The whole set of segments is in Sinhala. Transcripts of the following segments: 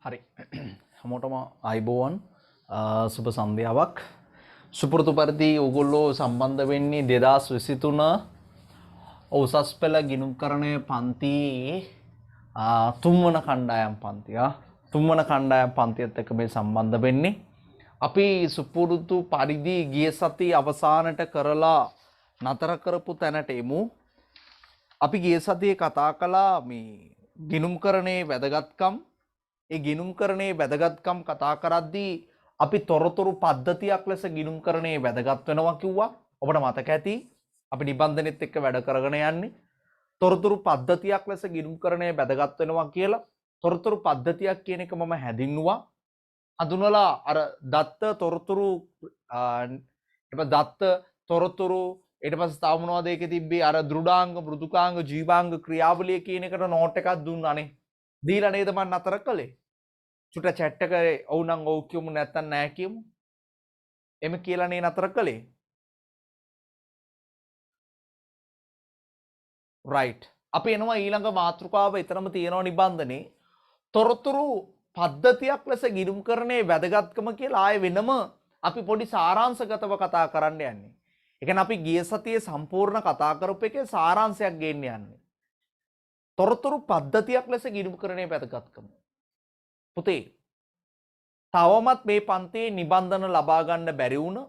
හරි හැමෝටම අයිබෝවන් සුබ සන්ධ්‍යාවක් සුපුරුදු පරිදි ඕගොල්ලෝ සම්බන්ධ වෙන්නේ 2023 උසස් පෙළ ගිණුම්කරණය පන්තියේ තුන්වන කණ්ඩායම් පන්තිය තුන්වන කණ්ඩායම් පන්තියත් එක්ක මේ සම්බන්ධ වෙන්නේ අපි සුපුරුදු පරිදි ගිය සතියේ අවසානට කරලා නතර කරපු තැනට එමු අපි ගිය සතියේ කතා කළා මේ ගිණුම්කරණයේ වැදගත්කම් ඒ ගිණුම්කරණයේ වැදගත්කම් කතා කරද්දී අපි තොරතුරු පද්ධතියක් ලෙස ගිණුම්කරණයේ වැදගත් වෙනවා කිව්වා. ඔබට මතක ඇති අපි නිබන්ධනෙත් එක්ක වැඩ කරගෙන යන්නේ තොරතුරු පද්ධතියක් ලෙස ගිණුම්කරණයේ වැදගත් වෙනවා කියලා. තොරතුරු පද්ධතියක් කියන එක මම හැදින්නුවා. හඳුනලා අර දත්ත තොරතුරු දත්ත තොරතුරු ඊට පස්සේ තව මොනවද ඒකේ තිබ්බේ අර දෘඩාංග මෘදුකාංග ජීවාංග ක්‍රියාවලිය කියන එකට නෝට් එකක් දුන්නානේ. දීලා නේද මම නතර කළේ. චුට chat එකේ ඔව් නම් ඔව් කියමු නැත්නම් නැහැ කියමු. එමෙ කියලා නේ නතර කළේ. right. අපි එනවා ඊළඟ මාතෘකාව එතරම් තියෙනවා නිබන්ධනේ. තොරතුරු පද්ධතියක් ලෙස ගිණුම්කරණයේ වැදගත්කම කියලා ආයෙ වෙනම අපි පොඩි සාරාංශගතව කතා කරන්න යන්නේ. ඒ කියන්නේ අපි ගිය සතියේ සම්පූර්ණ කතා කරපු එකේ සාරාංශයක් ගේන්න යන්නේ. තොරතුරු පද්ධතියක් ලෙස ගිණුම්කරණයේ වැදගත්කම. පුතේ තවමත් මේ පන්තියේ නිබන්ධන ලබා ගන්න බැරි වුණ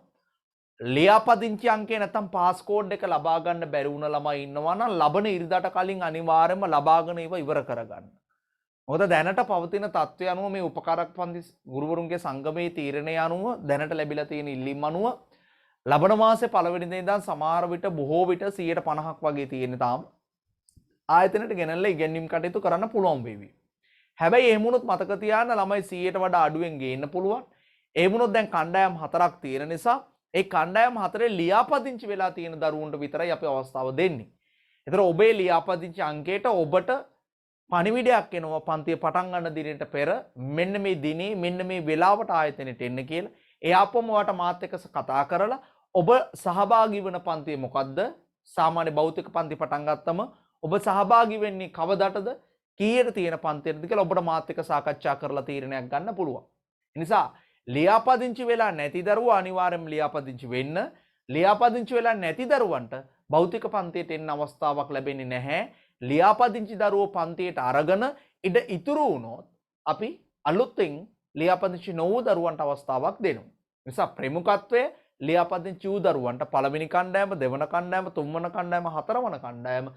ලියාපදිංචි අංකය නැත්නම් පාස්කෝඩ් එක ලබා ගන්න බැරි වුණ ළමයි ඉන්නවා නම් ලබන ඉරිදාට කලින් අනිවාර්යයෙන්ම ලබාගෙන ඒව ඉවර කරගන්න. මොකද දැනට පවතින තත්ත්වය අනුව මේ උපකාරක පන්ති ගුරුවරුන්ගේ සංගමයේ තීරණය අනුව දැනට ලැබිලා තියෙන ඉල්ලීම් අනුව ලබන මාසේ පළවෙනි දිනේ ඉඳන් සමහර විට බොහෝ විට 150ක් වගේ තියෙන තාම ආයතනයට ගෙනල්ලා ඉගෙනීම් කටයුතු කරන්න පුළුවන් වේවි. හැබැයි එහෙම වුණොත් මතක තියාගන්න ළමයි 100ට වඩා අඩුවෙන් ගේන්න පුළුවන්. ඒ වුණොත් දැන් කණ්ඩායම් 4ක් තියෙන නිසා ඒ කණ්ඩායම් 4 ලියාපදිංචි වෙලා තියෙන දරුවන්ට විතරයි අපි අවස්ථාව දෙන්නේ. ඒතර ඔබේ ලියාපදිංචි අංකයට ඔබට පණිවිඩයක් එනවා පන්තිය පටන් ගන්න දිනේට පෙර මෙන්න මේ දිනේ මෙන්න මේ වෙලාවට ආයතනෙට එන්න කියලා. එයාපම ඔයාට මාත් එක්ක කතා කරලා ඔබ සහභාගී වෙන පන්තිය මොකද්ද? සාමාන්‍ය භෞතික පන්ති පටන් ගත්තම ඔබ සහභාගී වෙන්නේ කවදටද? කීයට තියෙන පන්තියටද කියලා ඔබට මාත් එක්ක සාකච්ඡා කරලා තීරණයක් ගන්න පුළුවන්. ඒ නිසා ලියාපදිංචි වෙලා නැති දරුවෝ අනිවාර්යයෙන්ම ලියාපදිංචි වෙන්න. ලියාපදිංචි වෙලා නැති දරුවන්ට භෞතික පන්තියට එන්න අවස්ථාවක් ලැබෙන්නේ නැහැ. ලියාපදිංචි දරුවෝ පන්තියට අරගෙන ඉඩ ඉතුරු වුණොත් අපි අලුතෙන් ලියාපදිංචි නොවූ දරුවන්ට අවස්ථාවක් දෙනවා. ඒ නිසා ප්‍රමුඛත්වය ලියාපදිංචි වූ දරුවන්ට පළවෙනි කණ්ඩායම, දෙවන කණ්ඩායම, තුන්වන කණ්ඩායම, හතරවන කණ්ඩායම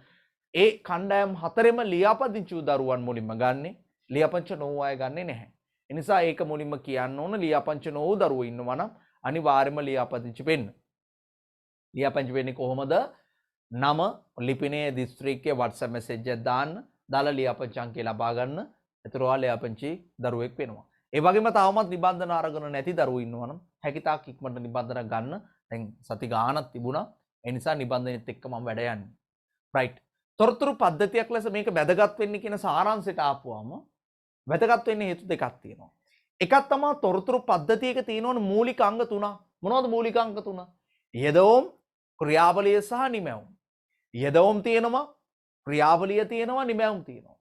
ඒ කණ්ඩායම් හතරෙම ලියාපදිංචි වූ දරුවන් මුලින්ම ගන්නෙ. ලියාපදිංචි නොවූ අය ගන්නෙ නැහැ. ඒ නිසා ඒක මුලින්ම කියන්න ඕන ලියාපදිංචි නොවූ දරුවෝ ඉන්නවා නම් අනිවාර්යයෙන්ම ලියාපදිංචි වෙන්න. ලියාපදිංචි වෙන්නේ කොහොමද? නම, ලිපිනයේ දිස්ත්‍රික්කයේ WhatsApp message එකක් දාන්න. දාලා ලියාපදිංචි අංකය ලබා ගන්න. ඒතර ඔයා ලියාපදිංචි දරුවෙක් වෙනවා. ඒ වගේම තවමත් නිබන්ධන අරගෙන නැති දරුවෝ ඉන්නවා නම් හැකිතාක් ඉක්මනට නිබන්ධන ගන්න. දැන් සති ගාණක් තිබුණා. ඒ නිසා නිබන්ධනෙත් එක්ක මම වැඩ යන්නේ. right. තොරතුරු පද්ධතියක් ලෙස මේක වැදගත් වෙන්නේ කියන සාරාංශයට ආපුවම වැදගත් වෙන්නේ හේතු දෙකක් තියෙනවා. එකක් තමයි තොරතුරු පද්ධතියක තියෙනවනේ මූලික අංග තුනක්. මොනවද මූලික අංග තුන? යෙදවුම්, ක්‍රියාවලිය සහ නිමැවුම්. යෙදවුම් තියෙනවා, ක්‍රියාවලිය තියෙනවා, නිමැවුම් තියෙනවා.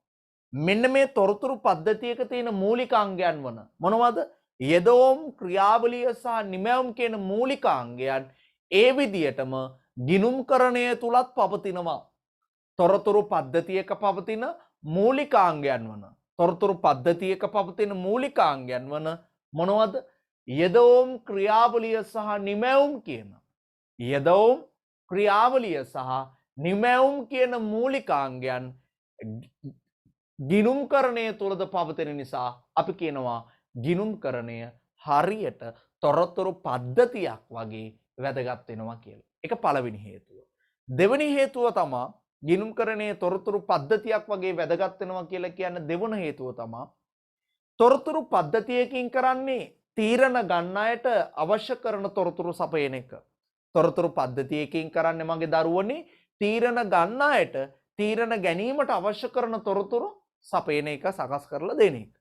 මෙන්න මේ තොරතුරු පද්ධතියක තියෙන මූලික අංගයන් වන මොනවද? යෙදවුම්, ක්‍රියාවලිය සහ නිමැවුම් කියන මූලික අංගයන් ඒ විදියටම ගිණුම්කරණය තුලත් පවතිනවා. තොරතුරු පද්ධතියක පවතින මූලිකාංගයන් වන තොරතුරු පද්ධතියක පවතින මූලිකාංගයන් වන මොනවද? යෙදවුම්, ක්‍රියාවලිය සහ නිමැවුම් කියන යෙදවුම්, ක්‍රියාවලිය සහ නිමැවුම් කියන මූලිකාංගයන් ගිණුම්කරණය තුලද පවතින නිසා අපි කියනවා ගිණුම්කරණය හරියට තොරතුරු පද්ධතියක් වගේ වැදගත් වෙනවා කියලා. ඒක පළවෙනි හේතුව. දෙවෙනි හේතුව තමයි ගිණුම්කරණයේ තොරතුරු පද්ධතියක් වගේ වැදගත් වෙනවා කියලා කියන දෙවන හේතුව තමයි තොරතුරු පද්ධතියකින් කරන්නේ තීරණ ගන්න අයට අවශ්‍ය කරන තොරතුරු සපයන එක. තොරතුරු පද්ධතියකින් කරන්නේ මගේ දරුවනේ තීරණ ගන්න අයට තීරණ ගැනීමට අවශ්‍ය කරන තොරතුරු සපයන එක සකස් කරලා දෙන එක.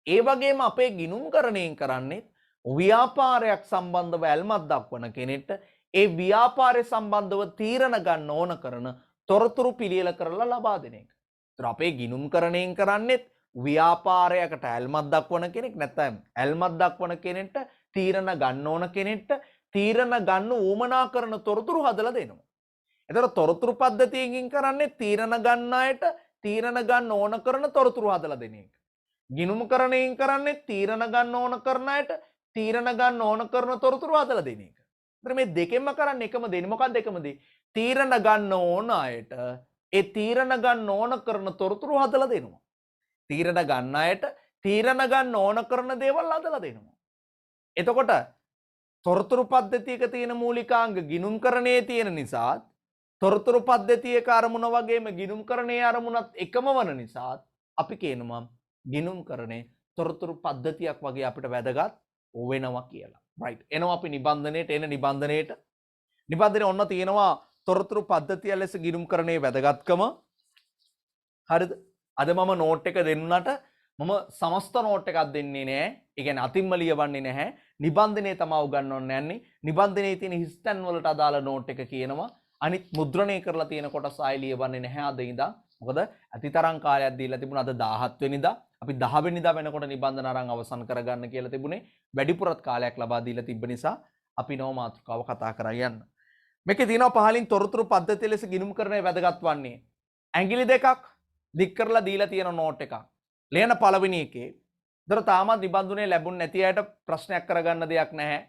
ඒ වගේම අපේ ගිණුම්කරණයෙන් කරන්නේ ව්‍යාපාරයක් සම්බන්ධව ඇල්මක් දක්වන කෙනෙක්ට ඒ ව්‍යාපාරය සම්බන්ධව තීරණ ගන්න ඕන කරන තොරතුරු පිළියෙල කරලා ලබා දෙන එක. ඒතර අපේ ගිණුම්කරණයෙන් කරන්නේ ව්‍යාපාරයකට ඇල්මක් දක්වන කෙනෙක් නැත්නම් ඇල්මක් දක්වන කෙනෙක්ට තීරණ ගන්න ඕන කෙනෙක්ට තීරණ ගන්න උවමනා කරන තොරතුරු හදලා දෙනවා. එතකොට තොරතුරු පද්ධතියකින් කරන්නේ තීරණ ගන්න අයට තීරණ ගන්න ඕන කරන තොරතුරු හදලා දෙන එක. ගිණුම්කරණයෙන් කරන්නේ තීරණ ගන්න ඕන කරන අයට තීරණ ගන්න ඕන කරන තොරතුරු හදලා දෙන එක. ඒතර මේ දෙකෙන්ම කරන්නේ එකම දේ. මොකක්ද එකම දේ? තීරණ ගන්න ඕන අයට ඒ තීරණ ගන්න ඕන කරන තොරතුරු හදලා දෙනවා. තීරණ ගන්න අයට තීරණ ගන්න ඕන කරන දේවල් හදලා දෙනවා. එතකොට තොරතුරු පද්ධතියක තියෙන මූලිකාංග ගිණුම්කරණයේ තියෙන නිසා තොරතුරු පද්ධතියක අරමුණ වගේම ගිණුම්කරණයේ අරමුණත් එකම වන නිසා අපි කියනවා ගිණුම්කරණේ තොරතුරු පද්ධතියක් වගේ අපිට වැදගත් වෙනවා කියලා. රයිට්. එනවා අපි නිබන්ධනයේට නිබන්ධනයේ ඔන්න තියෙනවා තොරතුරු පද්ධතිය ලෙස ගිණුම්කරණයේ වැදගත්කම. හරිද? අද මම නෝට් එක දෙන්නුනට මම සමස්ත නෝට් එකක් දෙන්නේ නැහැ. ඒ කියන්නේ අතින්ම ලියවන්නේ නැහැ. නිබන්ධනයේ තමයි උගන්වන්න යන්නේ. නිබන්ධනයේ තියෙන හිස්තැන් වලට අදාළ නෝට් එක කියනවා. අනිත් මුද්‍රණය කරලා තියෙන කොටස් ආයෙ ලියවන්නේ නැහැ අද ඉඳන්. මොකද අතිතරම් කාලයක් දීලා තිබුණා. අද 17 වෙනිදා. අපි 10 වෙනිදා වෙනකොට නිබන්ධන අරන් අවසන් කරගන්න කියලා තිබුණේ. වැඩිපුරත් කාලයක් ලබා දීලා තිබ්බ නිසා අපි නව මාතෘකාව කතා කරා යන්න. මේකේ තියෙනවා පහලින් තොරතුරු පද්ධතිය ලෙස ගිණුම්කරණය වැදගත් වන්නේ. ඇඟිලි දෙකක් දික් කරලා දීලා තියෙන නෝට් එකක්. ලියන පළවෙනි එකේ දර තාමත් නිබන්ධනේ ලැබුණ නැති අයට ප්‍රශ්නයක් කරගන්න දෙයක් නැහැ.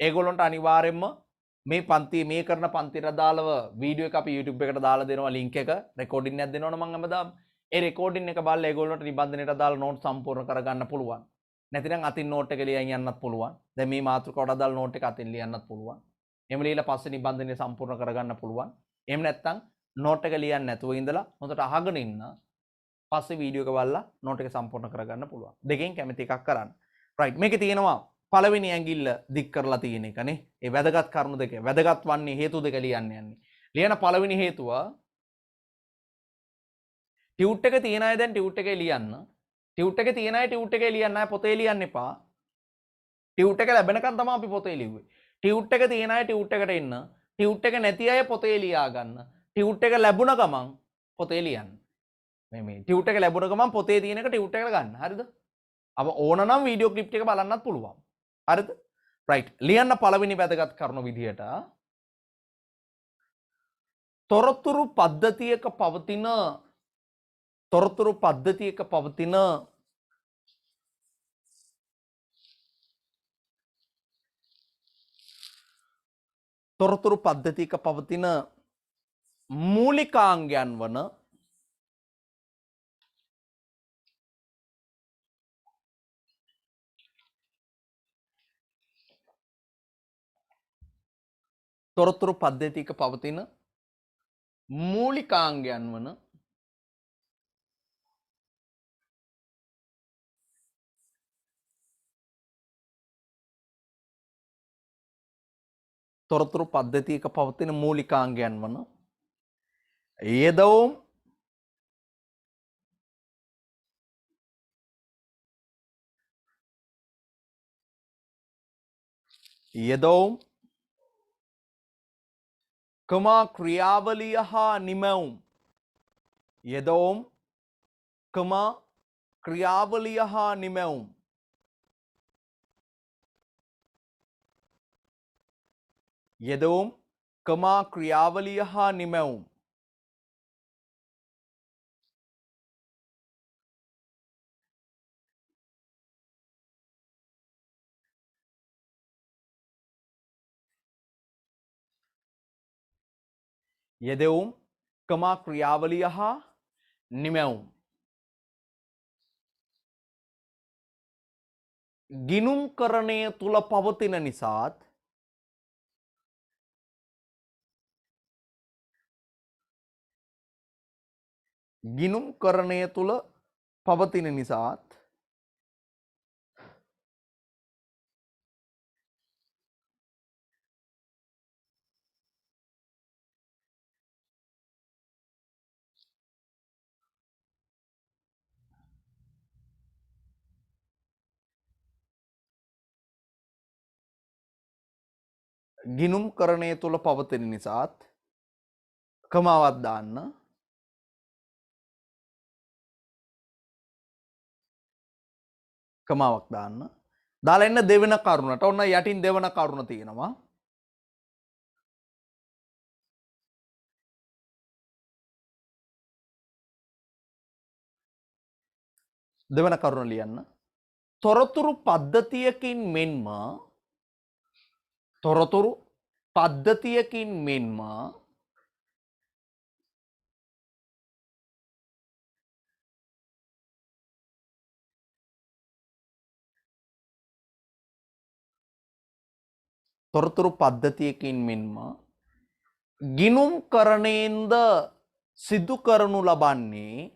ඒගොල්ලන්ට අනිවාර්යයෙන්ම මේ පන්ති මේ කරන පන්තිට අදාළව වීඩියෝ එක අපි YouTube එකට දාලා දෙනවා ලින්ක් එක රෙකෝඩින් එකක් දෙනවනේ මම හැමදාම ඒ රෙකෝඩින් එක බලලා ඒගොල්ලන්ට නිබන්ධනයට අදාළ නෝට් සම්පූර්ණ කරගන්න පුළුවන්. නැතිනම් අතින් නෝට් එක ලියන් යන්නත් පුළුවන්. දැන් මේ මාතෘකාවට අදාළ නෝට් එක අතින් ලියන්නත් පුළුවන්. එහෙම ලියලා පස්සේ නිබන්ධනය සම්පූර්ණ කරගන්න පුළුවන්. එහෙම නැත්නම් නෝට් එක ලියන්න නැතුව ඉඳලා හොඳට අහගෙන ඉන්න. පස්සේ වීඩියෝ එක බලලා නෝට් එක සම්පූර්ණ කරගන්න පුළුවන්. දෙකෙන් කැමති එකක් කරන්න. රයිට්. මේකේ තියෙනවා පළවෙනි ඇඟිල්ල දික් කරලා තියෙන එකනේ. ඒ වැදගත් කරුණු දෙක. වැදගත් වන්නේ හේතු දෙක ලියන්න යන්නේ. ලියන පළවෙනි හේතුව ටියුට් එක තියන අය දැන් ටියුට් එකේ ලියන්න. ටියුට් එකේ තියන අය ටියුට් එකේ ලියන්න අය පොතේ ලියන්න එපා. ටියුට් එක ලැබෙනකන් තමයි අපි පොතේ ලිව්වේ. ටියුට් එක තියන අය ටියුට් එකට එන්න. ටියුට් එක නැති අය පොතේ ලියා ගන්න. ටියුට් එක ලැබුණ ගමන් පොතේ ලියන්න. මේ ටියුට් එක ලැබුණ ගමන් පොතේ තියෙන එක ටියුට් එකට ගන්න. හරිද? අප ඕන නම් වීඩියෝ ක්ලිප් එක බලන්නත් පුළුවන්. හරිද? රයිට්. ලියන්න පළවෙනි වැදගත් කරුණ විදිහට තොරතුරු පද්ධතියක පවතින තොරතුරු පද්ධතියක පවතින තොරතුරු පද්ධතියක පවතින මූලිකාංගයන් වන තොරතුරු පද්ධතියක පවතින මූලිකාංගයන් වන තොරතුරු පද්ධතියක පවතින මූලිකාංගයන් වන යෙදවුම් කමා ක්‍රියාවලිය හා නිමැවුම් යෙදවුම් කමා ක්‍රියාවලිය හා නිමැවුම් යෙදවුම් කමා ක්‍රියාවලිය හා නිමැවුම් යෙදවුම් කමා ක්‍රියාවලිය හා නිමැවුම් ගිණුම්කරණය තුල පවතින නිසාත් ගිණුම්කරණය තුල පවතින නිසාත් ගිණුම්කරණය තුල පවතින නිසාත් කමාවක් දාන්න කමාවක් දාන්න. දාලා එන්න දෙවෙන කරුණට. ඔන්න යටින් දෙවන කරුණ තියෙනවා. දෙවන කරුණ ලියන්න. තොරතුරු පද්ධතියකින් මෙන්ම තොරතුරු පද්ධතියකින් මෙන්ම තොරතුරු පද්ධතියකින් මෙන්ම ගිනුම් කරණයෙන්ද සිදු කරනු ලබන්නේ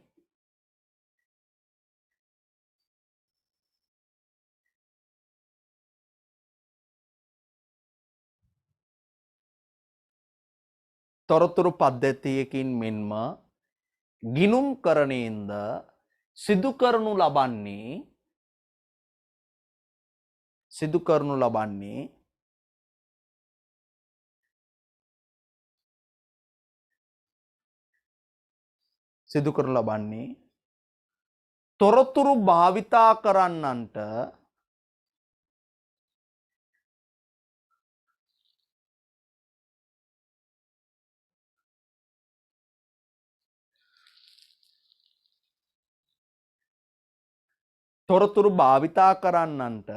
තොරතුරු පද්ධතියකින් මෙන්ම ගිනුම් කරණයෙන්ද සිදු කරනු ලබන්නේ තොරතුරු භාවිතා කරන්නන්ට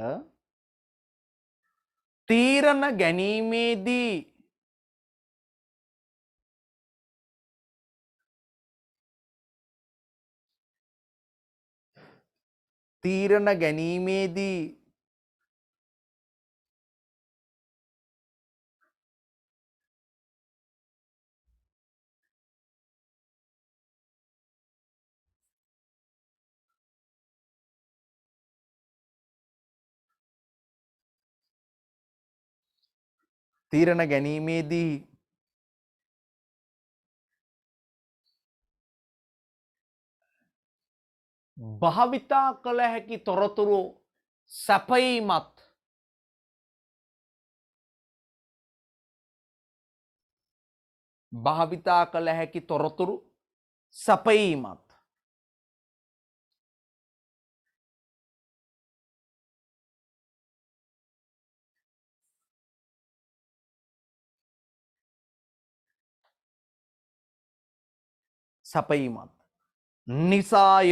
තීරණ ගැනීමේදී භාවිතා කළ හැකි තොරතුරු සැපයීමත් භාවිතා කළ හැකි තොරතුරු සැපයීමත් නිසාය.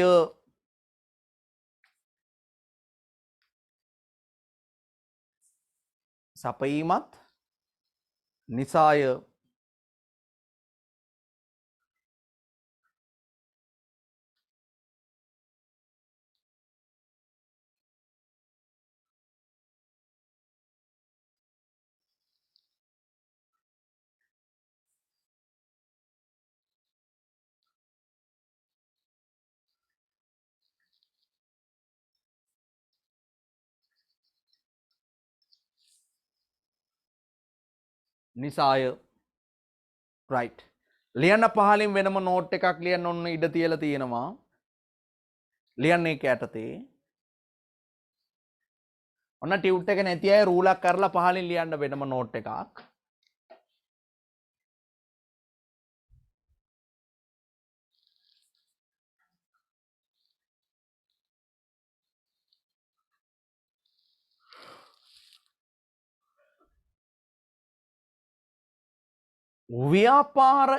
සැපයීමත් නිසාය. නිසාය. රයිට්. ලියන්න පහලින් වෙනම නෝට් එකක් ලියන්න ඔන්න ඉඩ තියලා තියෙනවා. ලියන්න ඒක යටතේ. ඔන්න ටියුට් එක නැති අය රූලක් කරලා පහලින් ලියන්න වෙනම නෝට් එකක්. ව්‍යාපාර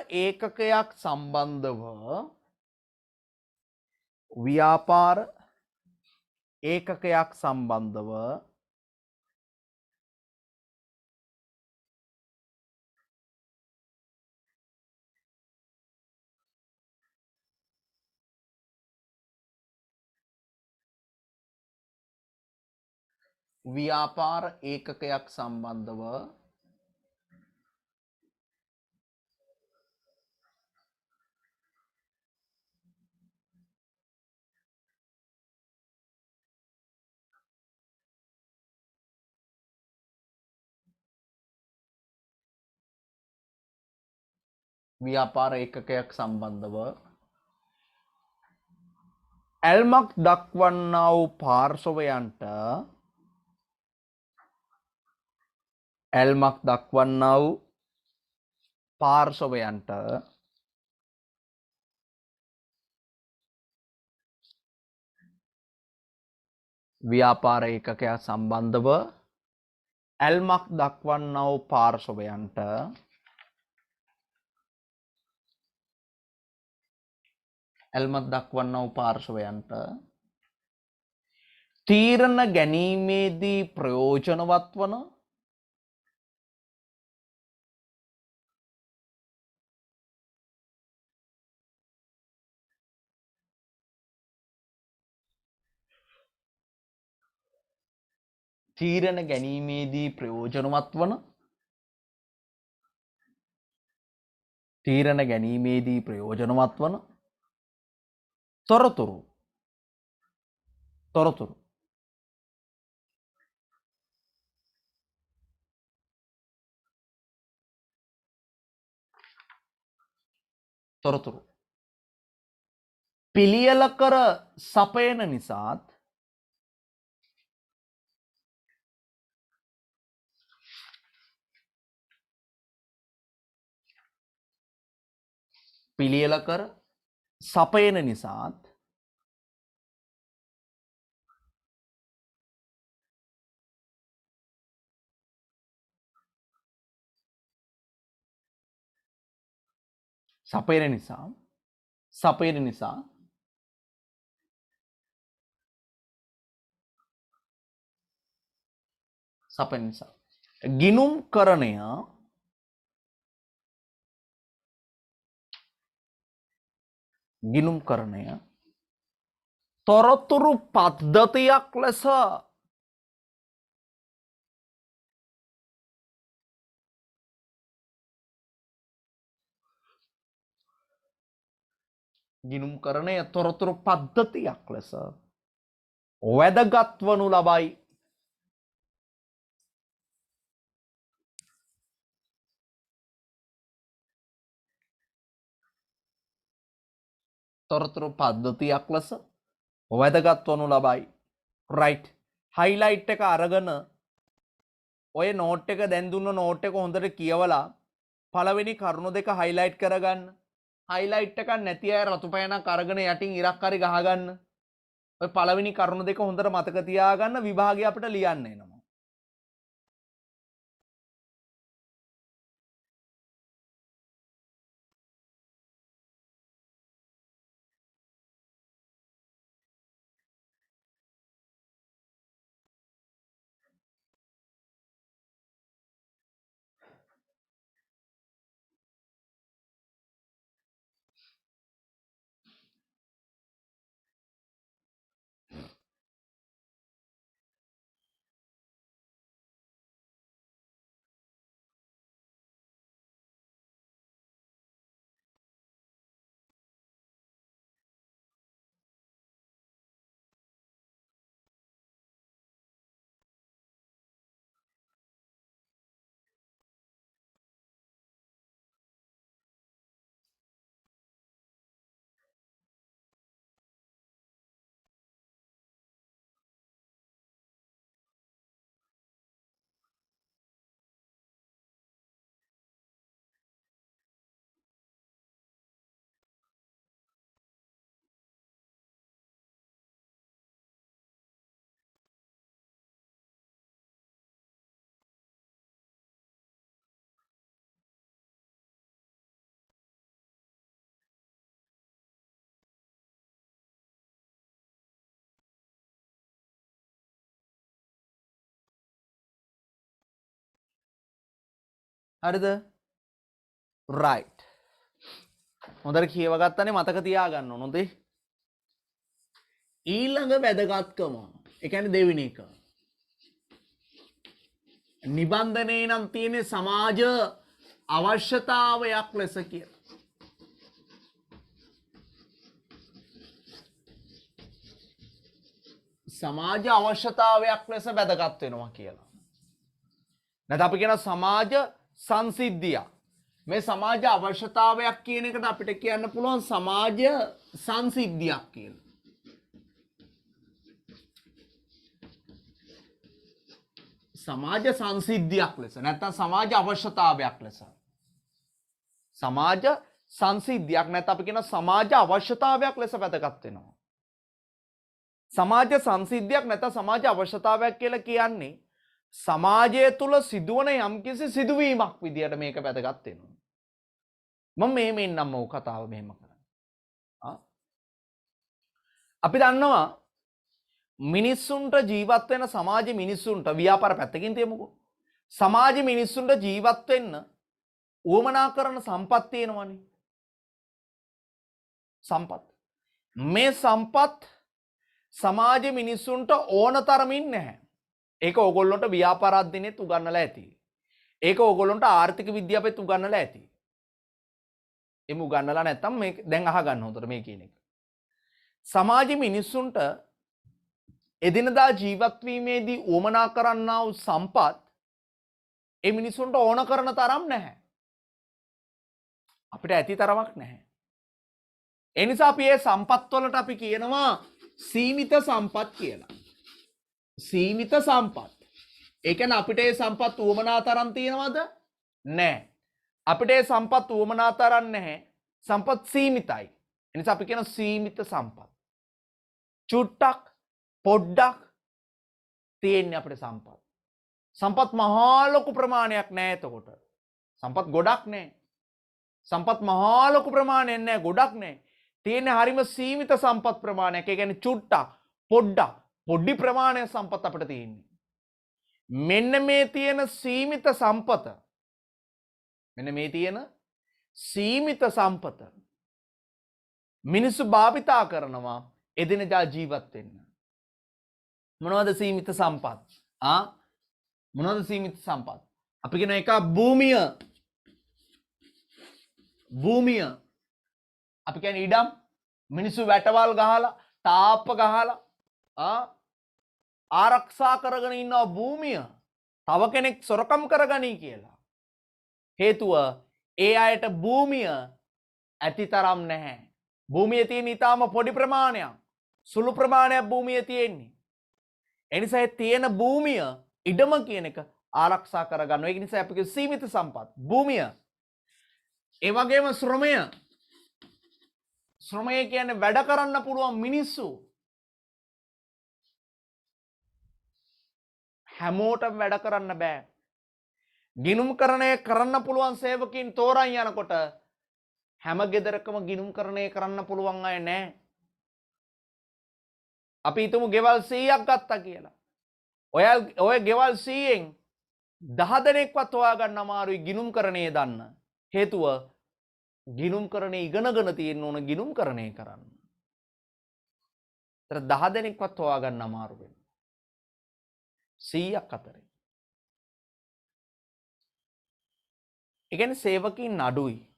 ඒකකයක් සම්බන්ධව ඇල්මක් දක්වන්නා වූ පාර්ශවයන්ට ව්‍යාපාර ඒකකයක් සම්බන්ධව ඇල්මක් දක්වන්නා වූ පාර්ශවයන්ට තීරණ ගැනීමේදී ප්‍රයෝජනවත් වන තීරණ ගැනීමේදී ප්‍රයෝජනවත් වන තොරතුරු පිළියෙල කර සපයන නිසාත් ගිණුම්කරණය තොරතුරු පද්ධතියක් ලෙස වැදගත් වනු ලබයි. රයිට්. හයිලයිට් එක අරගෙන ඔය නෝට් එක දැන් දුන්න නෝට් එක හොඳට කියවලා පළවෙනි කරුණු දෙක හයිලයිට් කරගන්න. හයිලයිට් එකක් නැති අය රතු පෑනක් අරගෙන යටින් ඉරක් හරි ගහගන්න. ඔය පළවෙනි කරුණු දෙක හොඳට මතක තියාගන්න විභාගය අපිට ලියන්න එනවා. හරිද? රයිට්. හොඳට කියවගත්තනේ මතක තියාගන්න ඕන හොඳේ. ඊළඟ වැදගත්කම ඒ කියන්නේ දෙවෙනි එක. නිබන්ධනයේ නම් තියෙන්නේ සමාජ අවශ්‍යතාවයක් ලෙස කියලා. සමාජ අවශ්‍යතාවයක් ලෙස වැදගත් වෙනවා කියලා. නැත්නම් අපි කියන සමාජ සංසිද්ධියක්. මේ සමාජ අවශ්‍යතාවයක් කියන එකට අපිට කියන්න පුළුවන් සමාජ සංසිද්ධියක් කියලා. සමාජ සංසිද්ධියක් ලෙස නැත්නම් සමාජ අවශ්‍යතාවයක් ලෙස. සමාජ සංසිද්ධියක් නැත්නම් අපි කියන සමාජ අවශ්‍යතාවයක් ලෙස වැදගත් වෙනවා. සමාජ සංසිද්ධියක් නැත්නම් සමාජ අවශ්‍යතාවයක් කියලා කියන්නේ සමාජය තුල සිදුවන යම්කිසි සිදුවීමක් විදියට මේක වැදගත් වෙනවා. මම මෙහෙම ඉන්නම් ඔය කතාව මෙහෙම කරන්නේ. අපි දන්නවා මිනිස්සුන්ට ජීවත් වෙන සමාජ මිනිස්සුන්ට ව්‍යාපාර පැත්තකින් තියමුකෝ. සමාජ මිනිස්සුන්ට ජීවත් වෙන්න උවමනා කරන සම්පත් තියෙනවනේ. සම්පත්. මේ සම්පත් සමාජ මිනිස්සුන්ට ඕන තරමින් නැහැ. ඒක ඕගොල්ලොන්ට ව්‍යාපාර අධ්‍යයනෙත් උගන්වලා ඇති. ඒක ඕගොල්ලොන්ට ආර්ථික විද්‍යාවෙත් උගන්වලා ඇති. එමු උගන්වලා නැත්තම් මේ දැන් අහගන්න හොඳට මේ කියන එක. සමාජ මිනිස්සුන්ට එදිනදා ජීවත් වීමේදී උවමනා කරන්නා වූ සම්පත් ඒ මිනිස්සුන්ට ඕන කරන තරම් නැහැ. අපිට ඇති තරමක් නැහැ. ඒ නිසා අපි මේ සම්පත් වලට අපි කියනවා සීමිත සම්පත් කියලා. සීමිත සම්පත්. ඒ කියන්නේ අපිට මේ සම්පත් උවමනා තරම් තියෙනවද? නැහැ. අපිට මේ සම්පත් උවමනා තරම් නැහැ. සම්පත් සීමිතයි. ඒ නිසා අපි කියන සීමිත සම්පත්. චුට්ටක් පොඩ්ඩක් තියෙන්නේ අපිට සම්පත්. සම්පත් මහා ලොකු ප්‍රමාණයක් නැහැ එතකොට. සම්පත් ගොඩක් නැහැ. සම්පත් මහා ලොකු ප්‍රමාණයක් නැහැ, ගොඩක් නැහැ. තියෙන්නේ හරිම සීමිත සම්පත් ප්‍රමාණයක්. ඒ කියන්නේ චුට්ටක් පොඩ්ඩක් පොඩි ප්‍රමාණයක් සම්පත් අපිට තියෙන්නේ. මෙන්න මේ තියෙන සීමිත සම්පත. මෙන්න මේ තියෙන සීමිත සම්පත මිනිස්සු භාවිතා කරනවා එදිනදා ජීවත් වෙන්න. මොනවද සීමිත සම්පත්? මොනවද සීමිත සම්පත්? අපි කියන එක භූමිය. භූමිය. අපි කියන්නේ ඉඩම්. මිනිස්සු වැටවල් ගහලා, තාප්ප ගහලා ආරක්ෂා කරගෙන ඉන්නවා භූමිය. තව කෙනෙක් සොරකම් කරගනී කියලා. හේතුව ඒ අයට භූමිය ඇතිතරම් නැහැ. භූමිය තියෙන ඊටාම පොඩි ප්‍රමාණයක්. සුළු ප්‍රමාණයක් භූමිය තියෙන්නේ. ඒ නිසා ඒ තියෙන භූමිය ඉඩම කියන එක ආරක්ෂා කරගන්නවා. ඒක නිසා අපි කිය සීමිත සම්පත්. භූමිය. ඒ වගේම ශ්‍රමය. ශ්‍රමය කියන්නේ වැඩ කරන්න පුළුවන් මිනිස්සු. හැමෝටම වැඩ කරන්න බෑ. ගිණුම්කරණය කරන්න පුළුවන් සේවකින් තෝරන් යනකොට හැම ගෙදරකම ගිණුම්කරණය කරන්න පුළුවන් අය නැහැ. අපි හිතමු ගෙවල් 100ක් ගත්තා කියලා. ඔය ගෙවල් 100න් 10 දෙනෙක්වත් හොයාගන්න අමාරුයි ගිණුම්කරණය දන්න. හේතුව ගිණුම්කරණය ඉගෙනගෙන තියෙන්න ඕන ගිණුම්කරණය කරන්න. ඒතර 10 දෙනෙක්වත් හොයාගන්න අමාරු වෙනවා. 100ක් අතරේ. ඒ කියන්නේ සේවකින් අඩුයි.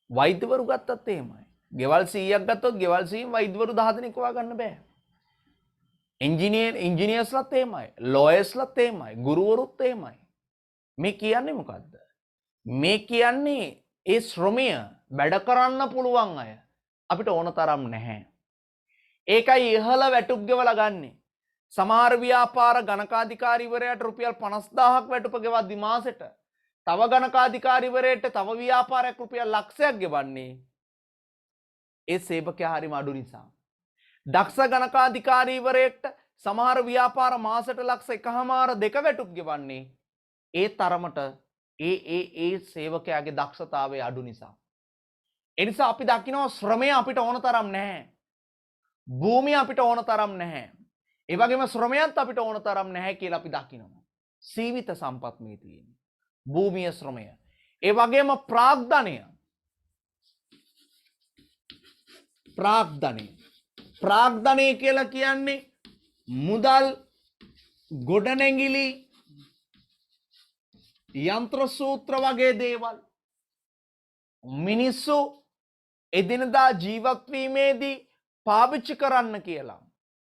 වෛද්‍යවරු ගත්තත් එහෙමයි. ගෙවල් 100ක් ගත්තොත් ගෙවල් 100න් වෛද්‍යවරු 10 දෙනෙක් හොයාගන්න බෑ. ඉංජිනේර්ස්ලාත් එහෙමයි. ලෝයර්ස්ලාත් එහෙමයි. ගුරුවරුත් එහෙමයි. මේ කියන්නේ මොකද්ද? මේ කියන්නේ ඒ ශ්‍රමය වැඩ කරන්න පුළුවන් අය අපිට ඕන තරම් නැහැ. ඒකයි ඉහළ වැටුප් ගෙවලා ගන්නෙ. සමහර ව්‍යාපාර ගණකාධිකාරීවරයාට රුපියල් 50000ක් වැටුප ගෙවද්දි මාසෙට තව ගණකාධිකාරීවරයාට තව ව්‍යාපාරයක් රුපියල් ලක්ෂයක් ගෙවන්නේ ඒ සේවකයා හරිම අඩු නිසා. දක්ෂ ගණකාධිකාරීවරයෙක්ට සමහර ව්‍යාපාර මාසෙට ලක්ෂ 1.5 වැටුප් ගෙවන්නේ ඒ තරමට ඒ සේවකයාගේ දක්ෂතාවය අඩු නිසා. ඒ නිසා අපි දකිනවා ශ්‍රමය අපිට ඕන තරම් නැහැ. භූමිය අපිට ඕන තරම් නැහැ. ඒ වගේම ශ්‍රමයත් අපිට ඕන තරම් නැහැ කියලා අපි දකිනවා. සීමිත සම්පත් මේ තියෙන්නේ. භූමිය ශ්‍රමය. ඒ වගේම ප්‍රාග්ධනය. ප්‍රාග්ධනය කියලා කියන්නේ මුදල් ගොඩනැගිලි යන්ත්‍ර සූත්‍ර වගේ දේවල් මිනිස්සු එදිනදා ජීවත් වීමේදී පාවිච්චි කරන්න කියලා.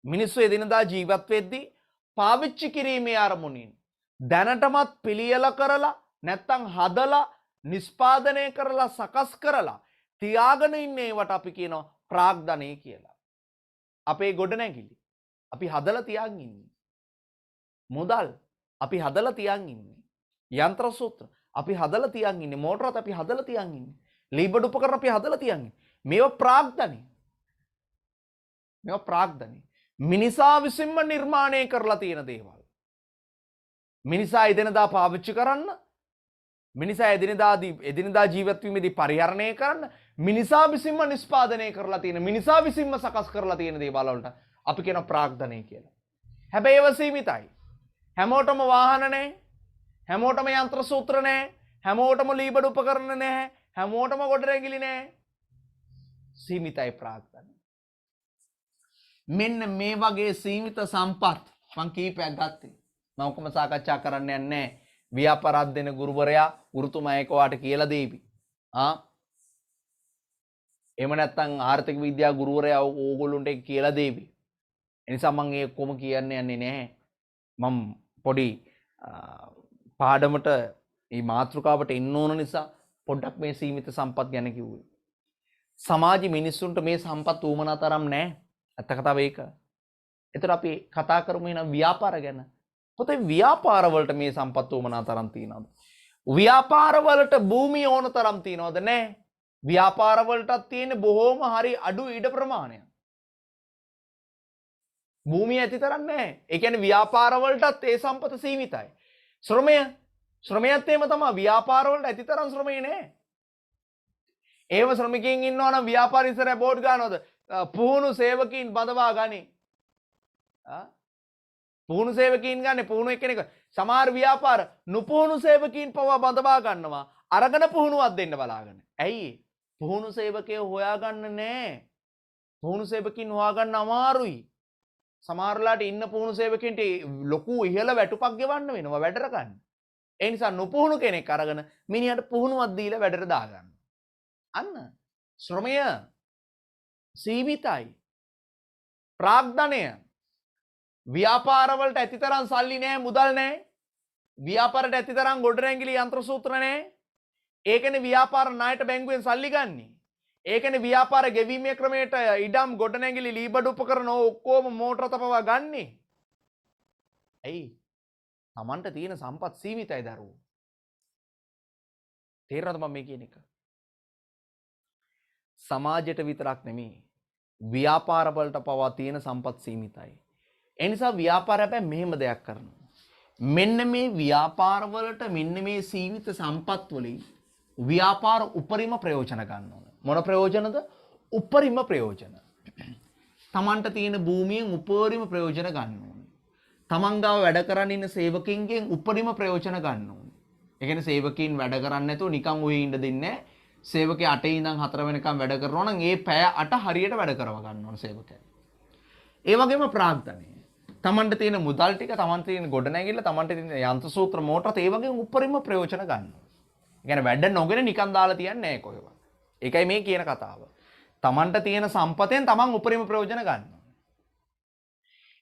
මිනිස්සු එදිනදා ජීවත් වෙද්දී පාවිච්චි කිරීමේ අරමුණින් දැනටමත් පිළියෙල කරලා නැත්තම් හදලා නිෂ්පාදනය කරලා සකස් කරලා තියාගෙන ඉන්නේ වට අපි කියනවා ප්‍රාග්ධනය කියලා. අපේ ගොඩනැගිලි අපි හදලා තියාගෙන ඉන්නේ. මුදල් අපි හදලා තියාගෙන ඉන්නේ. යන්ත්‍ර සූත්‍ර අපි හදලා තියාගෙන ඉන්නේ. මෝටරත් අපි හදලා තියාගෙන ඉන්නේ. ලීබඩ උපකරණ අපි හදලා තියාගෙන ඉන්නේ. මේවා ප්‍රාග්ධනය. මිනිසා විසින්ම නිර්මාණය කරලා තියෙන දේවල්. මිනිසා එදිනදා පාවිච්චි කරන්න, මිනිසා එදිනදා ජීවත් වීමේදී පරිහරණය කරන්න, මිනිසා විසින්ම නිෂ්පාදනය කරලා තියෙන, මිනිසා විසින්ම සකස් කරලා තියෙන දේවල් වලට අපි කියන ප්‍රාග්ධනය කියලා. හැබැයි ඒව සීමිතයි. හැමෝටම වාහන නැහැ, හැමෝටම යන්ත්‍ර සූත්‍ර නැහැ, හැමෝටම ලීබඩ උපකරණ නැහැ, හැමෝටම ගොඩනැගිලි නැහැ. සීමිතයි ප්‍රාග්ධනය. මෙන්න මේ වගේ සීමිත සම්පත් මං කීපයක් ගත්තේ. මම ඔක්කොම සාකච්ඡා කරන්න යන්නේ නැහැ. ව්‍යාපාරات දෙන ගුරුවරයා ගුරුතුමා ඒක ඔයාට කියලා දෙවි. එහෙම නැත්නම් ආර්ථික විද්‍යා ගුරුවරයා ඕගොල්ලොන්ට ඒක කියලා දෙවි. ඒ නිසා මම ඒ ඔක්කොම කියන්න යන්නේ නැහැ. මම පොඩි පාඩමට මේ මාතෘකාවට එන්න ඕන නිසා පොඩ්ඩක් මේ සීමිත සම්පත් ගැන කිව්වේ. සමාජ මිනිස්සුන්ට මේ සම්පත් උවමනා තරම් නැහැ. ඇත්ත කතාව ඒක. ඒතර අපි කතා කරමු එහෙනම් ව්‍යාපාර ගැන. පොතේ ව්‍යාපාර වලට මේ සම්පත් උවමනා තරම් තියනවද? ව්‍යාපාර වලට භූමිය ඕන තරම් තියනවද? නැහැ. ව්‍යාපාර වලටත් තියෙන බොහෝම හරි අඩු ඉඩ ප්‍රමාණයක්. භූමිය ඇති තරම් නැහැ. ඒ කියන්නේ ව්‍යාපාර වලටත් ඒ සම්පත සීමිතයි. ශ්‍රමයත් එහෙම තමයි. ව්‍යාපාර වලට ඇති තරම් ශ්‍රමය නැහැ. ඒව ශ්‍රමිකයින් ඉන්නවා නම් ව්‍යාපාර ඉස්සරහ බෝඩ් ගන්නවද? පුහුණු සේවකීන් බඳවා ගනි. පුහුණු සේවකීන් ගන්න පුහුණු එක්කෙනෙක්. සමහර ව්‍යාපාර නුපුහුණු සේවකීන් පවා බඳවා ගන්නවා. අරගෙන පුහුණුවක් දෙන්න බලාගෙන. ඇයි? පුහුණු සේවකයෝ හොයාගන්න නැහැ. පුහුණු සේවකීන් හොයාගන්න අමාරුයි. සමහරලාට ඉන්න පුහුණු සේවකීන්ට ලොකු ඉහළ වැටුපක් ගෙවන්න වෙනවා වැඩට ගන්න. ඒ නිසා නුපුහුණු කෙනෙක් අරගෙන මිනිහට පුහුණුවක් දීලා වැඩට දාගන්න. අන්න ශ්‍රමය සීමිතයි. ප්‍රාග්ධනය ව්‍යාපාර වලට ඇතිතරම් සල්ලි නැහැ, මුදල් නැහැ. ව්‍යාපාරයට ඇතිතරම් ගොඩනැගිලි යන්ත්‍ර සූත්‍ර නැහැ. ඒකනේ ව්‍යාපාර ණයට බැංකුවෙන් සල්ලි ගන්නෙ. ඒකනේ ව්‍යාපාර ගෙවීමේ ක්‍රමයට ඉඩම් ගොඩනැගිලි ලීබඩ උපකරණ ඔක්කොම මෝටර තපවා ගන්නෙ. ඇයි? Tamanට තියෙන සම්පත් සීමිතයි දරුවෝ. තේරෙනවද මම මේ කියන එක? සමාජයට විතරක් නෙමෙයි ව්‍යාපාර වලට පවා තියෙන සම්පත් සීමිතයි. ඒ නිසා ව්‍යාපාර හැබැයි මෙහෙම දෙයක් කරනවා. මෙන්න මේ ව්‍යාපාර වලට මෙන්න මේ සීමිත සම්පත් වලින් ව්‍යාපාර උපරිම ප්‍රයෝජන ගන්න ඕන. මොන ප්‍රයෝජනද? උපරිම ප්‍රයෝජන. Tamanට තියෙන භූමියෙන් උපරිම ප්‍රයෝජන ගන්න ඕන. Taman ගාව වැඩ කරන් ඉන්න සේවකින්ගෙන් උපරිම ප්‍රයෝජන ගන්න ඕන. ඒ කියන්නේ සේවකින් වැඩ කරන්නේ නැතුව නිකන් ඔය ඉන්න දෙන්නේ නැහැ. සේවකයා 8 ඉඳන් 4 වෙනකම් වැඩ කරනවා නම් ඒ පැය 8 හරියට වැඩ කරව ගන්න ඕන සේවකයා. ඒ වගේම ප්‍රාග්ධනය. Tamanට තියෙන මුදල් ටික, Tamanට තියෙන ගොඩනැගිල්ල, Tamanට තියෙන යන්ත්‍ර සූත්‍ර මෝටරත් ඒ වගේම උපරිම ප්‍රයෝජන ගන්න ඕන. ඒ කියන්නේ වැඩ නොගෙන නිකන් දාලා තියන්නේ නැහැ කොහෙවත්. ඒකයි මේ කියන කතාව. Tamanට තියෙන සම්පතෙන් Taman උපරිම ප්‍රයෝජන ගන්න ඕන.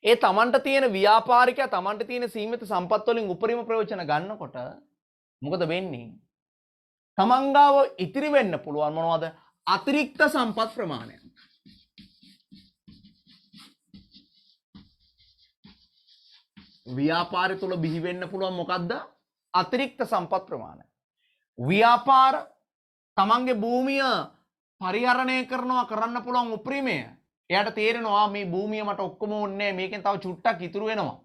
ඒ Tamanට තියෙන ව්‍යාපාරිකයා Tamanට තියෙන සීමිත සම්පත් වලින් උපරිම ප්‍රයෝජන ගන්නකොට මොකද වෙන්නේ? Taman ගාව ඉතිරි වෙන්න පුළුවන් මොනවද? අතිරික්ත සම්පත් ප්‍රමාණයක්. ව්‍යාපාරය තුල බිහි වෙන්න පුළුවන් මොකද්ද? අතිරික්ත සම්පත් ප්‍රමාණය. ව්‍යාපාර Tamanගේ භූමිය පරිහරණය කරන්න පුළුවන් උපරිමය. එයාට තේරෙනවා මේ භූමිය මට ඔක්කොම ඕනේ නැහැ, මේකෙන් තව චුට්ටක් ඉතුරු වෙනවා.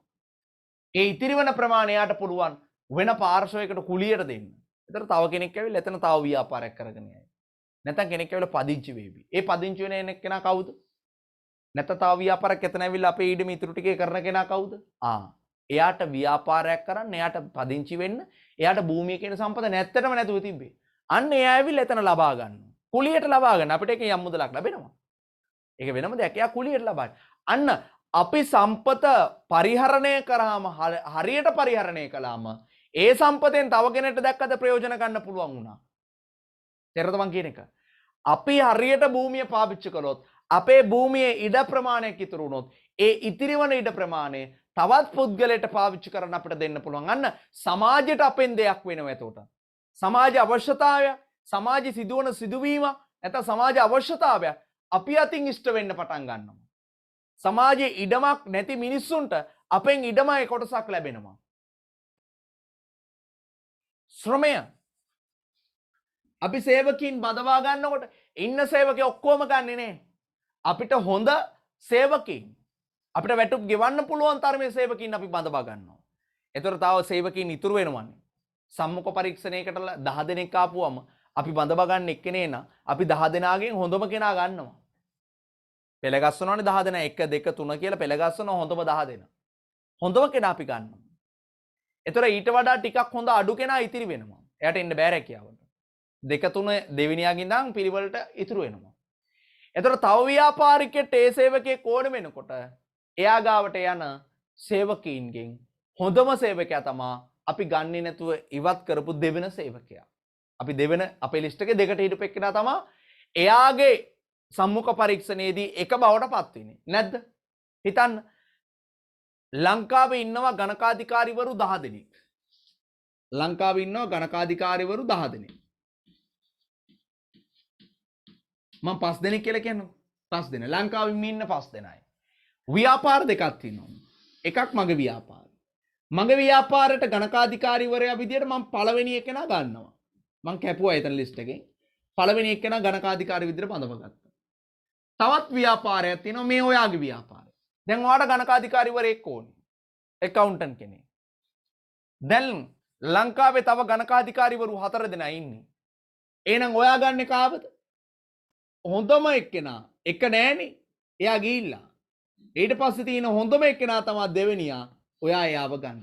ඒ ඉතිරි වෙන ප්‍රමාණය එයාට පුළුවන් වෙන පාර්ශවයකට කුලියට දෙන්න. ඒතර තව කෙනෙක් ඇවිල්ලා එතන තව ව්‍යාපාරයක් කරගෙන යයි. නැත්නම් කෙනෙක් ඇවිල්ලා පදිංචි වෙවි. ඒ පදිංචි වෙන කෙනා කවුද? නැත්නම් තව ව්‍යාපාරයක් එතන ඇවිල්ලා අපේ ඊඩම ඉතුරු ටිකේ කරන කෙනා කවුද? එයාට ව්‍යාපාරයක් කරන්න, එයාට පදිංචි වෙන්න, එයාට භූමිය කියන සම්පත නැත්තටම නැතුව තිබ්බේ. අන්න එයා ඇවිල්ලා එතන ලබා ගන්නවා. කුලියට ලබා ගන්න. අපිට ඒකෙන් යම් මුදලක් ලැබෙනවා. ඒක වෙනම දෙයක්. එයා කුලියට ලබා ගන්න. අන්න අපි සම්පත පරිහරණය කරාම, හරියට පරිහරණය කළාම ඒ සම්පතෙන් තව කෙනෙක්ට දැක්කද ප්‍රයෝජන ගන්න පුළුවන් වුණා. තේරෙනවද මං කියන එක? අපි හරියට භූමිය පාවිච්චි කළොත්, අපේ භූමියේ ඉඩ ප්‍රමාණයක් ඉතුරු වුණොත්, ඒ ඉතිරිවන ඉඩ ප්‍රමාණය තවත් පුද්ගලයට පාවිච්චි කරන්න අපිට දෙන්න පුළුවන්. අන්න සමාජයට අපෙන් දෙයක් වෙනවා එතකොට. සමාජ අවශ්‍යතාවය, සමාජ සිදුවන සිදුවීම, නැත්නම් සමාජ අවශ්‍යතාවය අපි අතින් ඉෂ්ට වෙන්න පටන් ගන්නවා. සමාජයේ ඉඩමක් නැති මිනිස්සුන්ට අපෙන් ඉඩමයි කොටසක් ලැබෙනවා. ශ්‍රමය අපි සේවකින් බදවා ගන්නකොට ඉන්න සේවකයෝ ඔක්කොම ගන්නෙ නෑ. අපිට හොඳ සේවකින්, අපිට වැටුප් ගෙවන්න පුළුවන් තරමේ සේවකීන් අපි බඳවා ගන්නවා. ඒතර තව සේවකීන් ඉතුරු වෙනවන්නේ. සම්මුඛ පරීක්ෂණයකට 10 දෙනෙක් ආපුවම අපි බඳවා ගන්න එක්කෙනේ නා අපි 10 දෙනාගෙන් හොඳම කෙනා ගන්නවා. පෙළ ගස්සනවානේ 10 දෙනා 1 2 3 කියලා පෙළ ගස්සනවා හොඳම 10 දෙනා. හොඳම කෙනා අපි ගන්නවා. ඒතර ඊට වඩා ටිකක් හොඳ අඩු කෙනා ඉතිරි වෙනවා. එයාට එන්න බෑ රැකියාවට. 2 3 දෙවෙනියාගෙන් ඉඳන් පිළිවෙලට ඉතුරු වෙනවා. ඒතර තව ව්‍යාපාරිකයෙක්ට ඒ සේවකයෙක් ඕන වෙනකොට එයා ගාවට යන සේවකීන්ගෙන් හොඳම සේවකයා තමයි අපි ගන්නේ නැතුව ඉවත් කරපු දෙවෙන සේවකයා. අපි දෙවෙන අපේ ලිස්ට් එකේ දෙකට හිටපු එක්කෙනා තමයි එයාගේ සම්මුඛ පරීක්ෂණයේදී එක බවට පත් වෙන්නේ. නැද්ද? හිතන්න. ලංකාවේ ඉන්නවා ගණකාධිකාරිවරු 10 දෙනෙක්. ලංකාවේ ඉන්නවා ගණකාධිකාරිවරු 10 දෙනෙක්. මම 5 දෙනෙක් කියලා කියනවා. 5 දෙනා. ලංකාවේ ඉන්න 5 දෙනයි. ව්‍යාපාර දෙකක් තියෙනවා. එකක් මගේ ව්‍යාපාර. මගේ ව්‍යාපාරයට ගණකාධිකාරිවරයා විදියට මම පළවෙනි එකනා ගන්නවා. මම කැපුවා එතන ලිස්ට් එකෙන්. පළවෙනි එකනා ගණකාධිකාරී විදියට බඳවගත්තා. තවත් ව්‍යාපාරයක් තියෙනවා මේ ඔයාගේ ව්‍යාපාරය. දැන් ඔයාට ගණකාධිකාරිවරයෙක් ඕනේ. ඇකවුන්ටන්ට් කෙනෙක්. දැන් ලංකාවේ තව ගණකාධිකාරිවරු 4 දෙනා ඉන්නේ. එහෙනම් ඔයා ගන්න කාවද? හොඳම එක්කෙනා. එක නෑනේ. එයා ගිහිල්ලා. ඊට පස්සේ තියෙන හොඳම එක්කෙනා තමයි දෙවෙනියා. ඔයා එයාව ගන්න.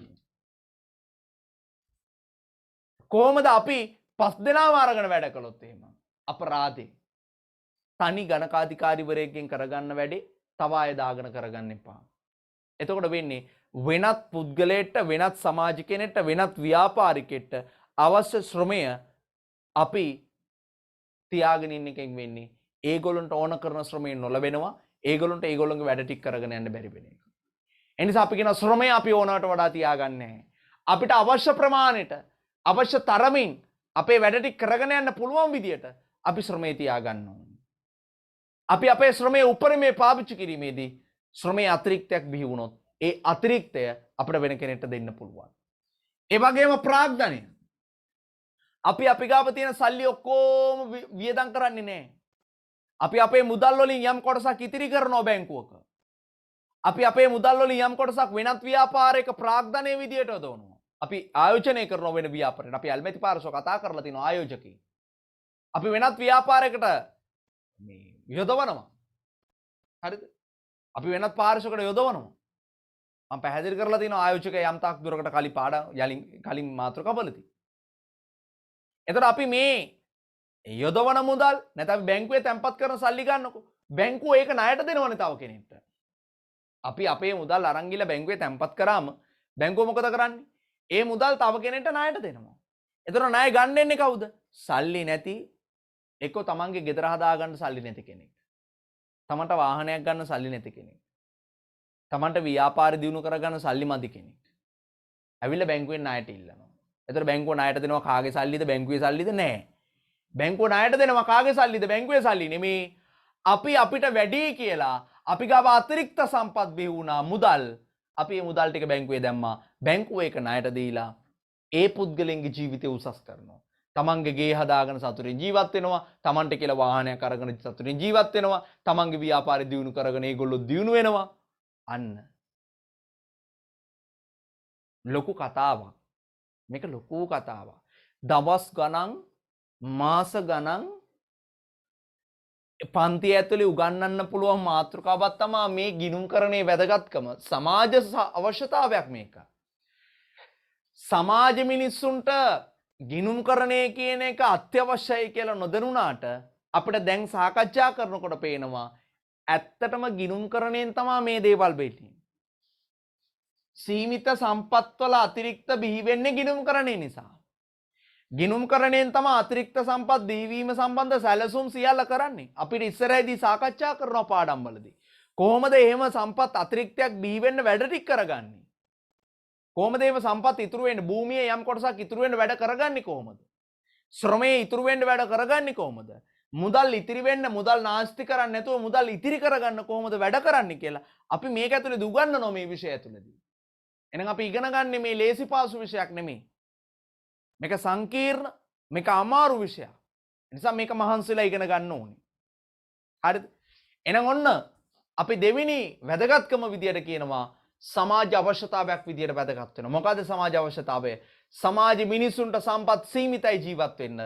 කොහොමද අපි 5 දෙනාම අරගෙන වැඩ කළොත් එහෙම? අපරාධේ. තනි ගණකාධිකාරිවරයෙක්ගෙන් කරගන්න වැඩේ තව අය දාගෙන කරගන්න එපා. එතකොට වෙන්නේ වෙනත් පුද්ගලයෙක්ට වෙනත් සමාජ කෙනෙක්ට වෙනත් ව්‍යාපාරිකයෙක්ට අවශ්‍ය ශ්‍රමය අපි තියාගෙන ඉන්න එකෙන් වෙන්නේ ඒගොල්ලන්ට ඕන කරන ශ්‍රමය නොලැබෙනවා. ඒගොල්ලන්ට ඒගොල්ලන්ගේ වැඩ ටික කරගෙන යන්න බැරි වෙන එක. ඒ නිසා අපි කියන ශ්‍රමය අපි ඕනකට වඩා තියාගන්නේ නැහැ. අපිට අවශ්‍ය ප්‍රමාණයට අවශ්‍ය තරමින් අපේ වැඩ ටික කරගෙන යන්න පුළුවන් විදියට අපි ශ්‍රමය තියාගන්න ඕනේ. අපි අපේ ශ්‍රමයේ උපරිමයේ පාවිච්චි කිරීමේදී ශ්‍රමයේ අතිරික්තයක් බිහි වුණොත් ඒ අතිරික්තය අපිට වෙන කෙනෙක්ට දෙන්න පුළුවන්. ඒ වගේම ප්‍රාග්ධනය. අපි ගාව තියෙන සල්ලි ඔක්කොම වියදම් කරන්නේ නැහැ. අපි අපේ මුදල් වලින් යම් කොටසක් ඉතිරි කරනවා බැංකුවක. අපි අපේ මුදල් වලින් යම් කොටසක් වෙනත් ව්‍යාපාරයක ප්‍රාග්ධනයේ විදියට යොදවනවා. අපි ආයෝජනය කරන වෙන ව්‍යාපාරයකට අපි ඇල්මැති පාර්ශ්ව කතා කරලා තිනවා ආයෝජකයි. අපි වෙනත් ව්‍යාපාරයකට මේ යොදවනවා. හරිද? අපි වෙනත් පාර්ශ්වයකට යොදවනවා. මම පැහැදිලි කරලා තිනවා ආයෝජකයා යම් තාක් දුරකට කලින් මාතෘකාවලදී. එතකොට අපි මේ යොදවන මුදල් නැත්නම් බැංකුවේ තැන්පත් කරන සල්ලි ගන්නකො. බැංකුව ඒක ණයට දෙනවනේ තව කෙනෙක්ට. අපි අපේ මුදල් අරන් ගිහලා බැංකුවේ තැන්පත් කරාම බැංකුව මොකද කරන්නේ? ඒ මුදල් තව කෙනෙක්ට ණයට දෙනවා. එතකොට ණය ගන්න එන්නේ කවුද? සල්ලි නැති එක්ක තමන්ගේ ගෙදර හදාගන්න සල්ලි නැති කෙනෙක්. තමන්ට වාහනයක් ගන්න සල්ලි නැති කෙනෙක්. තමන්ට ව්‍යාපාර දියුණු කරගන්න සල්ලි මදි කෙනෙක්. ඇවිල්ලා බැංකුවෙන් ණයට ඉල්ලනවා. එතකොට බැංකුව ණයට දෙනවා කාගේ සල්ලිද? බැංකුවේ සල්ලිද? නැහැ. බැංකුව ණයට දෙනවා කාගේ සල්ලිද? බැංකුවේ සල්ලි නෙමේ. අපි අපිට වැඩි කියලා අපි ගාව අතිරික්ත සම්පත් බිහි වුණා මුදල්. අපි මේ මුදල් ටික බැංකුවේ දැම්මා. බැංකුව ඒක ණයට දීලා ඒ පුද්ගලයන්ගේ ජීවිතය උසස් කරනවා. තමන්ගේ ගේ හදාගෙන සතුටින් ජීවත් වෙනවා. තමන්ට කියලා වාහනයක් අරගෙන සතුටින් ජීවත් වෙනවා. තමන්ගේ ව්‍යාපාරය දියුණු කරගෙන ඒගොල්ලෝ දියුණු වෙනවා. අන්න ලොකු කතාවක්. මේක ලොකු කතාවක්. දවස් ගණන් මාස ගණන් පන්ති ඇතුලේ උගන්වන්න පුළුවන් මාතෘකාවක් තමයි මේ ගිණුම්කරණයේ වැදගත්කම. සමාජ අවශ්‍යතාවයක් මේක. සමාජ මිනිස්සුන්ට ගිණුම්කරණය කියන එක අත්‍යවශ්‍යයි කියලා නොදැනුණාට අපිට දැන් සාකච්ඡා කරනකොට පේනවා ඇත්තටම ගිණුම්කරණයෙන් තමයි මේ දේවල් වෙන්නේ. සීමිත සම්පත්වල අතිරික්ත බිහි වෙන්නේ ගිණුම්කරණය නිසා. ගිණුම්කරණයෙන් තමයි අතිරික්ත සම්පත් දීවීම සම්බන්ධ සැලසුම් සියල්ල කරන්නේ. අපිට ඉස්සරහදී සාකච්ඡා කරනවා පාඩම්වලදී. කොහොමද එහෙම සම්පත් අතිරික්තයක් බිහි වෙන්න වැඩ ටික කරගන්නේ? කොහොමද එහෙම සම්පත් ඉතුරු වෙන්නේ? භූමියේ යම් කොටසක් ඉතුරු වෙන්න වැඩ කරගන්නේ කොහොමද? ශ්‍රමයේ ඉතුරු වෙන්න වැඩ කරගන්නේ කොහොමද? මුදල් ඉතිරි වෙන්න මුදල් නාස්ති කරන්නේ නැතුව මුදල් ඉතිරි කරගන්න කොහොමද වැඩ කරන්නේ කියලා අපි මේක ඇතුලේ දුගන්නනවා මේ විෂය ඇතුලේදී. එහෙනම් අපි ඉගෙන ගන්න මේ ලේසි පාසු විෂයක් නෙමෙයි. මේක සංකීර්ණ, මේක අමාරු විෂයක්. ඒ නිසා මේක මහන්සිලා ඉගෙන ගන්න ඕනේ. හරිද? එහෙනම් ඔන්න අපි දෙවෙනි වැදගත්කම විදියට කියනවා සමාජ අවශ්‍යතාවයක් විදියට වැදගත් වෙනවා. මොකද සමාජ අවශ්‍යතාවය? සමාජ මිනිසුන්ට සම්පත් සීමිතයි ජීවත් වෙන්න.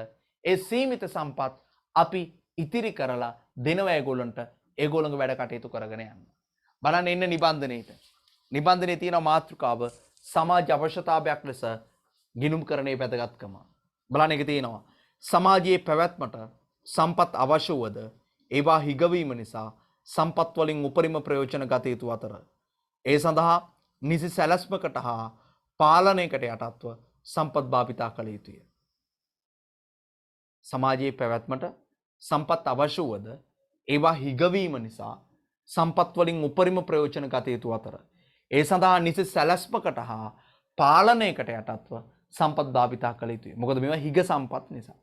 ඒ සීමිත සම්පත් අපි ඉතිරි කරලා දෙනවා ඒගොල්ලන්ට. ඒගොල්ලන්ගේ වැඩ කටයුතු කරගෙන යන්න. බලන්න එන්න නිබන්ධනයේට. නිබන්ධනයේ තියෙන මාතෘකාව සමාජ අවශ්‍යතාවයක් ලෙස ගිණුම් කරන්නේ වැදගත්කම. බලන්න ඒක තියෙනවා. සමාජයේ පැවැත්මට සම්පත් අවශ්‍ය වුවද ඒවා හිගවීම නිසා සම්පත් වලින් උපරිම ප්‍රයෝජන ගත යුතු අතර ඒ සඳහා නිසි සැලැස්මකට හා පාලනයකට යටත්ව සම්පත් භාවිතා කළ යුතුය. සමාජයේ පැවැත්මට සම්පත් අවශ්‍ය වුවද ඒවා හිගවීම නිසා සම්පත් වලින් උපරිම ප්‍රයෝජන ගත යුතු අතර ඒ සඳහා නිසි සැලැස්මකට හා පාලනයකට යටත්ව සම්පත් භාවිතා කළ යුතුය. මොකද මේවා හිග සම්පත් නිසා.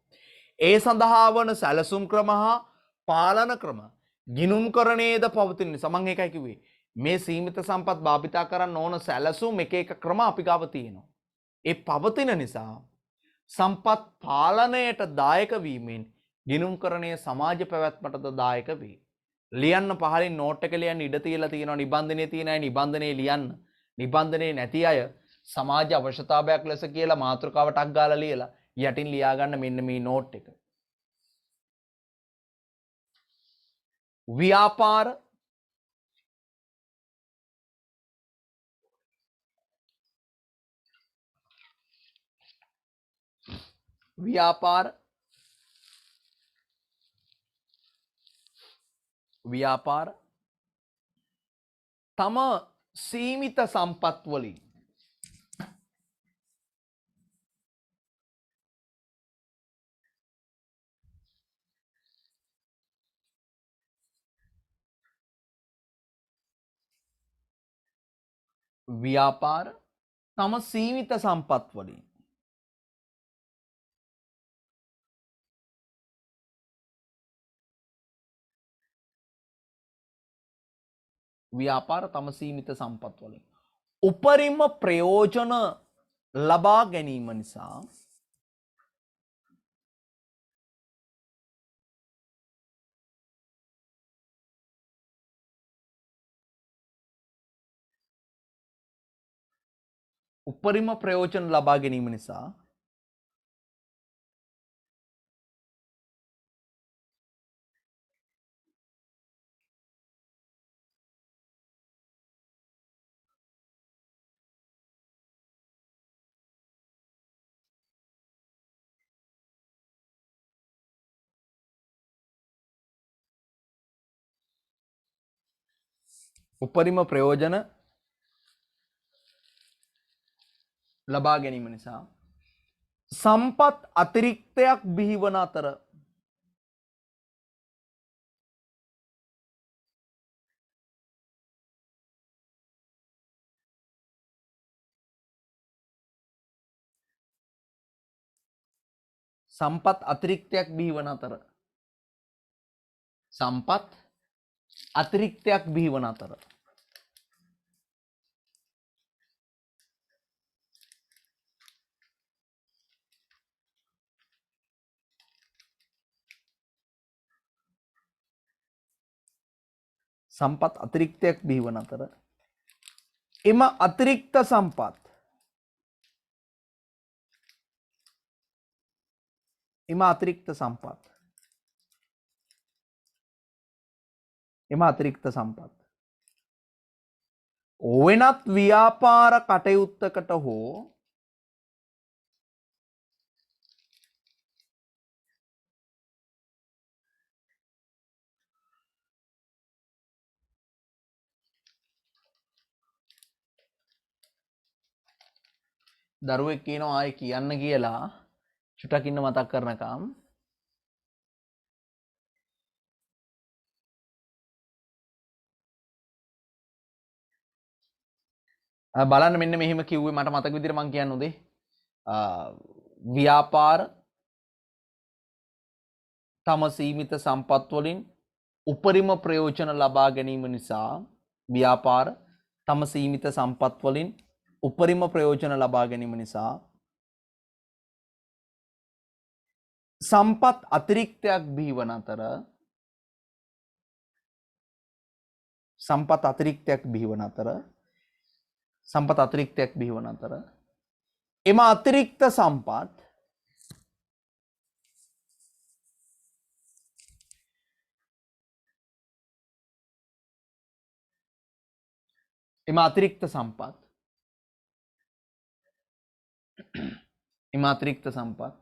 ඒ සඳහා වන සැලසුම් ක්‍රම හා පාලන ක්‍රම ගිණුම් කරණයේද පවතින නිසා මම ඒකයි කිව්වේ මේ සීමිත සම්පත් භාවිතා කරන්න ඕන සැලසුම් එක එක ක්‍රම අපි ගාව තියෙනවා. ඒ පවතින නිසා සම්පත් පාලනයට දායක වීමෙන් ගිණුම් කරණයේ සමාජ පැවැත්මටද දායක වේ. ලියන්න පහලින් නෝට් එක ලියන්න ඉඩ තියලා තියෙනවා. නිබන්ධනයේ තියෙන අය නිබන්ධනයේ ලියන්න. නිබන්ධනයේ නැති අය සමාජ අවශ්‍යතාවයක් ලෙස කියලා මාතෘකාවටක් ගාලා ලියලා යටින් ලියා ගන්න මෙන්න මේ නෝට් එක. ව්‍යාපාර තම සීමිත සම්පත් වලින් ව්‍යාපාර තම සීමිත සම්පත් වලින් ව්‍යාපාර තම සීමිත සම්පත් වලින් උපරිම ප්‍රයෝජන ලබා ගැනීම නිසා උපරිම ප්‍රයෝජන ලබා ගැනීම නිසා උපරිම ප්‍රයෝජන ලබා ගැනීම නිසා සම්පත් අතිරික්තයක් බිහිවන අතර සම්පත් අතිරික්තයක් බිහිවන අතර සම්පත් අතිරික්තයක් බිහිවන අතර සම්පත් අතිරික්තයක් බිහිවන අතර එම අතිරික්ත සම්පත් එම අතිරික්ත සම්පත් වෙනත් ව්‍යාපාර කටයුත්තකට හෝ දරුවෙක් කියනවා ආයේ කියන්න කියලා චුට්ටක් ඉන්න මතක් කරනකම් බලන්න මෙන්න මෙහෙම කිව්වේ මට මතක විදිහට මම කියන්න උදේ ව්‍යාපාර තම සීමිත සම්පත් වලින් උපරිම ප්‍රයෝජන ලබා ගැනීම නිසා ව්‍යාපාර තම සීමිත සම්පත් වලින් උපරිම ප්‍රයෝජන ලබා ගැනීම නිසා සම්පත් අතිරික්තයක් බිහිවන අතර සම්පත් අතිරික්තයක් බිහිවන අතර සම්පත් අතිරික්තයක් බිහිවන අතර එම අතිරික්ත සම්පත් එම අතිරික්ත සම්පත්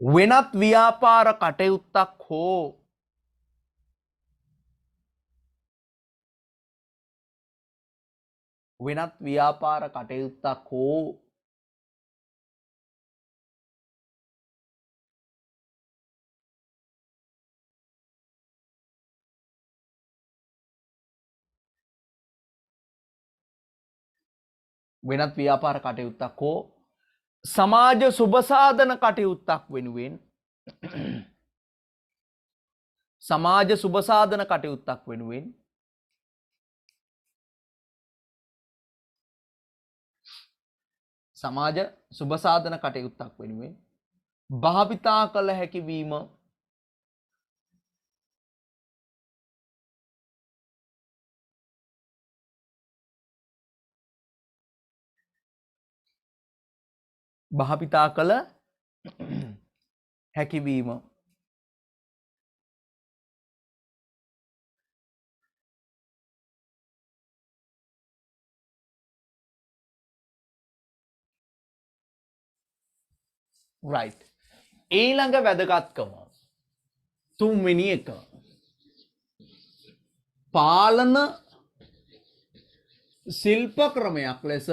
වෙනත් ව්‍යාපාර කටයුත්තක් හෝ වෙනත් ව්‍යාපාර කටයුත්තක් හෝ වෙනත් ව්‍යාපාර කටයුත්තක් හෝ සමාජ සුබසාධන කටයුත්තක් වෙනුවෙන් සමාජ සුබසාධන කටයුත්තක් වෙනුවෙන් සමාජ සුබසාධන කටයුත්තක් වෙනුවෙන් භාවිතා කළ හැකි වීම භාවිතා කළ හැකිවීම right ඊළඟ වැදගත්කම තුන්වෙනි එක පාලන ශිල්ප ක්‍රමයක් ලෙස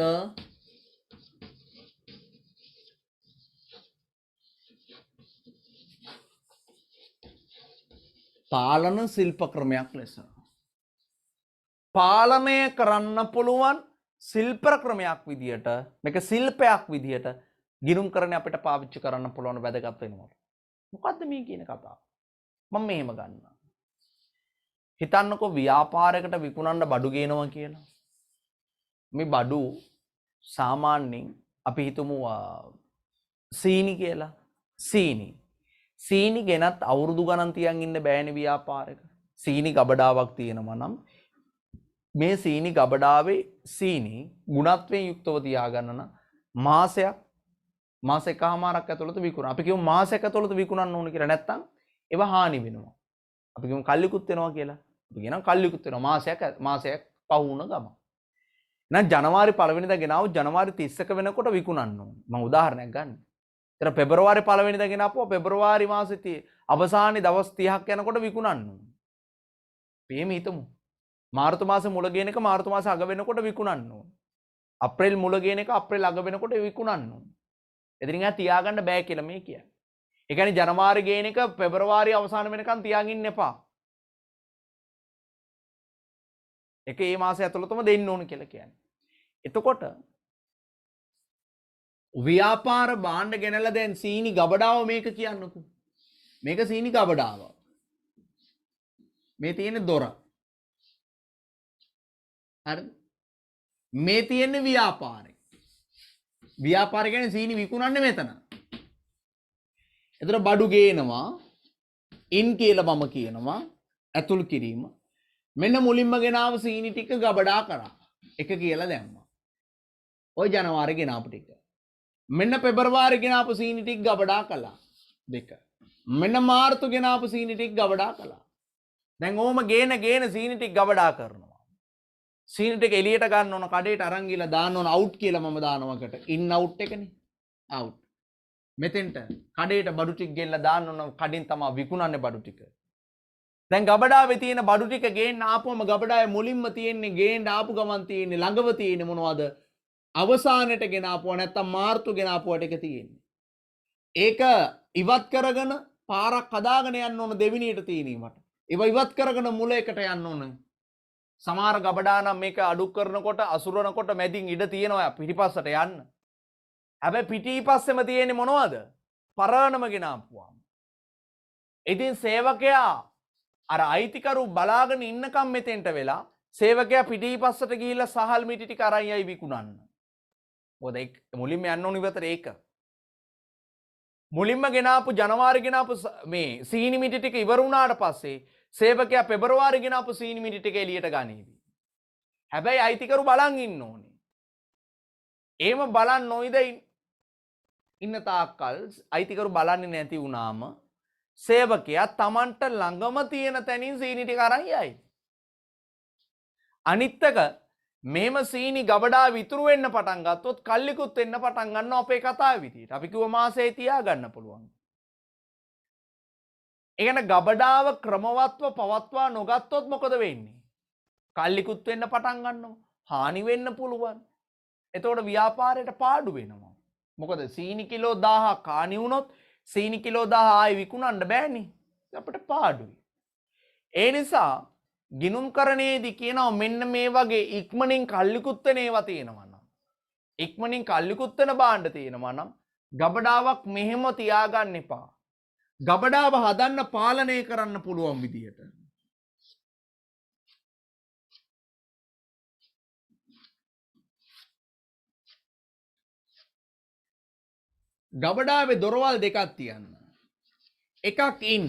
පාලන ශිල්ප ක්‍රමයක් ලෙස පාලනය කරන්න පුළුවන් ශිල්ප ක්‍රමයක් විදියට මේක ශිල්පයක් විදියට ගිණුම් කරන අපිට පාවිච්චි කරන්න පුළුවන් වැදගත් වෙනවා. මොකද්ද මේ කියන කතාව? මම මෙහෙම ගන්නවා. හිතන්නකෝ ව්‍යාපාරයකට විකුණන්න බඩු ගේනවා කියලා. මේ බඩු සාමාන්‍යයෙන් අපි හිතමු සීනි කියලා. සීනි ගෙනත් අවුරුදු ගණන් තියන් ඉන්න බෑනේ ව්‍යාපාරයක. සීනි ගබඩාවක් තියෙනවා නම් මේ සීනි ගබඩාවේ සීනි ගුණත්වයෙන් යුක්තව තියාගන්න නම් මාස එකමාරක් ඇතුළත විකුණන. අපි කියමු මාසයක් ඇතුළත විකුණන්න ඕන කියලා. නැත්තම් ඒවා හානි වෙනවා. අපි කියමු කල්ලිකුත් වෙනවා කියලා. අපි කියනවා කල්ලිකුත් වෙනවා මාසයක් පහ වුණ ගම. එහෙනම් ජනවාරි 1 වෙනිදා ගෙනාව ජනවාරි 31 වෙනකොට විකුණන්න ඕන. මම උදාහරණයක් ගන්න. ඒතර පෙබරවාරි 1 වෙනිදා ගෙනාපුවා පෙබරවාරි මාසෙදී අවසානයේ දවස් 30ක් යනකොට විකුණන්න ඕන. එහෙම හිතමු. මාර්තු මාසේ මුල ගේන එක මාර්තු මාසේ අග වෙනකොට විකුණන්න ඕන. අප්‍රේල් මුල ගේන එක අප්‍රේල් අග වෙනකොට විකුණන්න ඕන. එදිරින් ආ තියාගන්න බෑ කියලා මේ කියන්නේ. ඒ කියන්නේ ජනවාරි ගේන එක පෙබරවාරි අවසාන වෙනකන් තියාගෙන ඉන්න එපා. ඒක මේ මාසය ඇතුළතම දෙන්න ඕන කියලා කියන්නේ. එතකොට ව්‍යාපාර භාණ්ඩ ගෙනලා දැන් සීනි ගබඩාව මේක කියන්නකෝ. මේක සීනි ගබඩාව. මේ තියෙන දොර. හරි. මේ තියෙන ව්‍යාපාරේ. ව්‍යාපාර කියන්නේ සීනි විකුණන්නේ මෙතන. එතන බඩු ගේනවා ඉන් කියලා මම කියනවා ඇතුල් කිරීම. මෙන්න මුලින්ම ගෙනාව සීනි ටික ගබඩා කරා. එක කියලා දැම්මා. ওই ජනවාරි ගෙනාපු ටික. මෙන්න පෙබරවාරි ගෙනාපු සීනි ටික ගබඩා කළා. 2. මෙන්න මාර්තු ගෙනාපු සීනි ටික ගබඩා කළා. දැන් ඕම ගේන සීනි ටික ගබඩා කරනවා. සීනි ටික එළියට ගන්න ඕන කඩේට අරන් ගිහලා දාන්න ඕන අවුට් කියලා මම දානවකට. ඉන් අවුට් එකනේ. අවුට්. මෙතෙන්ට කඩේට බඩු ටික ගෙල්ලා දාන්න ඕන කඩින් තමයි විකුණන්නේ බඩු ටික. දැන් ගබඩාවේ තියෙන බඩු ටික ගේන්න ආපුවම ගබඩාවේ මුලින්ම තියෙන්නේ ගේන්න ආපු ගමන් තියෙන්නේ ළඟව තියෙන්නේ මොනවද? අවසානයට ගෙන ආපුවා නැත්තම් මාර්තු ගෙන ආපුවට එක තියෙන්නේ. ඒක ඉවත් කරගෙන පාරක් හදාගෙන යන්න ඕන දෙවිනියට තියෙනීමට. ඒව ඉවත් කරගෙන මුල එකට යන්න ඕන. සමහර ගබඩා නම් මේක අඩු කරනකොට අසුරනකොට මැදින් ඉඩ තියෙනවා පිටිපස්සට යන්න. හැබැයි පිටිපස්සෙම තියෙන්නේ මොනවද? පරාණම ගෙන ආපුවා. ඉතින් සේවකයා අර අයිතිකරු බලාගෙන ඉන්නකම් මෙතෙන්ට වෙලා සේවකයා පිටිපස්සට ගිහිල්ලා සහල් මිටි ටික අරන් යයි විකුණන්න. මොකද ඒක මුලින්ම යන්න ඕනි විතර ඒක. මුලින්ම ගෙනාපු ජනවාරි ගෙනාපු මේ සීනි මිටි ටික ඉවර වුණාට පස්සේ සේවකයා පෙබරවාරි ගෙනාපු සීනි මිටි ටික එළියට ගනීවි. හැබැයි අයිතිකරු බලන් ඉන්න ඕනේ. එහෙම බලන් නොයිද ඉන්න තාක්කල් අයිතිකරු බලන්නේ නැති වුණාම සේවකයා Tamanට ළඟම තියෙන තැනින් සීනි ටික අරන් යයි. අනිත් එක මේම සීනි ගබඩාව ඉතුරු වෙන්න පටන් ගත්තොත් කල්ලිකුත් වෙන්න පටන් ගන්නවා අපේ කතාවේ විදියට. අපි කිව්ව මාසෙයි තියා ගන්න පුළුවන්. ඒ කියන්නේ ගබඩාව ක්‍රමවත්ව පවත්වා නොගත්තොත් මොකද වෙන්නේ? කල්ලිකුත් වෙන්න පටන් ගන්නවා. හානි වෙන්න පුළුවන්. එතකොට ව්‍යාපාරයට පාඩු වෙනවා. මොකද සීනි කිලෝ 1000ක් හානි වුණොත් සීනි කිලෝ 1000 ආයි විකුණන්න බෑනේ. අපිට පාඩුයි. ඒ නිසා ගිනුම්කරණයේදී කියනවා මෙන්න මේ වගේ ඉක්මනින් කල්ලිකුත් වෙන ඒවා තියෙනවා නම් ඉක්මනින් කල්ලිකුත් වෙන භාණ්ඩ තියෙනවා නම් ගබඩාවක් මෙහෙම තියාගන්න එපා. ගබඩාව හදන්න පාලනය කරන්න පුළුවන් විදියට ගබඩාවේ දොරවල් දෙකක් තියන්න. එකක් ඉන්.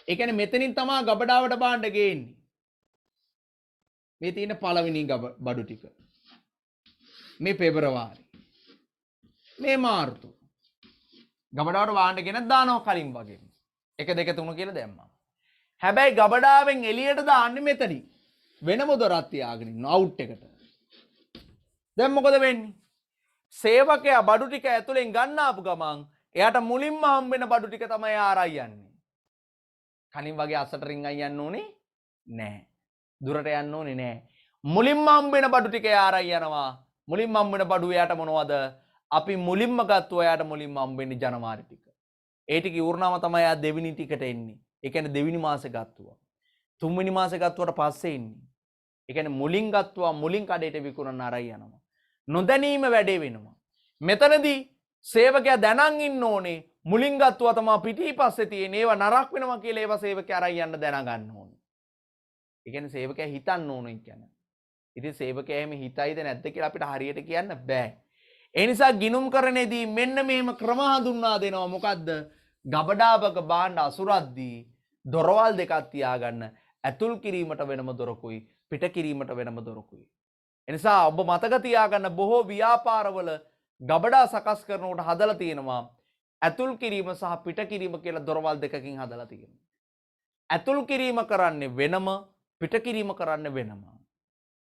ඒ කියන්නේ මෙතනින් තමයි ගබඩාවට භාණ්ඩ ගේන්නේ. මේ තියෙන පළවෙනි බඩු ටික. මේ පෙබරවාරි. මේ මාර්තු. ගබඩාවට භාණ්ඩ ගෙනත් දානවා කලින් වගේ. 1 2 3 කියලා දැම්මා. හැබැයි ගබඩාවෙන් එළියට දාන්නේ මෙතනින්. වෙනම දොරක් තියාගෙන ඉන්න අවුට් එකට. දැන් මොකද වෙන්නේ? සේවකයා බඩු ටික ඇතුලෙන් ගන්න ආපු ගමන් එයාට මුලින්ම හම්බෙන බඩු ටික තමයි ආරයි යන්නේ. කලින් වගේ අසට රින්ගන් යන්න ඕනේ නැහැ. දුරට යන්න ඕනේ නැහැ. මුලින්ම හම්බෙන බඩු ටික ආරයි යනවා. මුලින්ම හම්බෙන බඩු එයාට මොනවද? අපි මුලින්ම ගත්තු එයාට මුලින්ම හම්බෙන්නේ ජනවාරි ටික. ඒ ටික ඉවරනම තමයි එයා දෙවෙනි ටිකට එන්නේ. ඒ කියන්නේ දෙවෙනි මාසේ ගත්තුවා. තුන්වෙනි මාසේ ගත්තුවට පස්සේ එන්නේ. ඒ කියන්නේ මුලින් ගත්තුවා මුලින් කඩේට විකුණන්න ආරයි යනවා. නොදැනීම වැඩේ වෙනවා. මෙතනදී සේවකයා දැනන් ඉන්න ඕනේ මුලින් ගත්තුවා තමයි පිටිපස්සේ තියෙන ඒවා නරක වෙනවා කියලා ඒවා සේවකයා අරන් යන්න දැනගන්න ඕනේ. ඒ කියන්නේ සේවකයා හිතන්න ඕනේ කියන්නේ. ඉතින් සේවකයා එහෙම හිතයිද නැද්ද කියලා අපිට හරියට කියන්න බෑ. ඒ නිසා ගිණුම්කරණයේදී මෙන්න මේම ක්‍රම හඳුන්වා දෙනවා. මොකද්ද? ගබඩාවක භාණ්ඩ අසුරද්දී දොරවල් දෙකක් තියාගන්න. ඇතුල් කිරීමට වෙනම දොරකුයි පිට කිරීමට වෙනම දොරකුයි. එනිසා ඔබ මතක තියාගන්න බොහෝ ව්‍යාපාරවල ගබඩා සකස් කරනකොට හදලා තියෙනවා ඇතුල් කිරීම සහ පිට කිරීම කියලා දොරවල් දෙකකින් හදලා තියෙනවා. ඇතුල් කිරීම කරන්නේ වෙනම පිට කිරීම කරන්නේ වෙනම.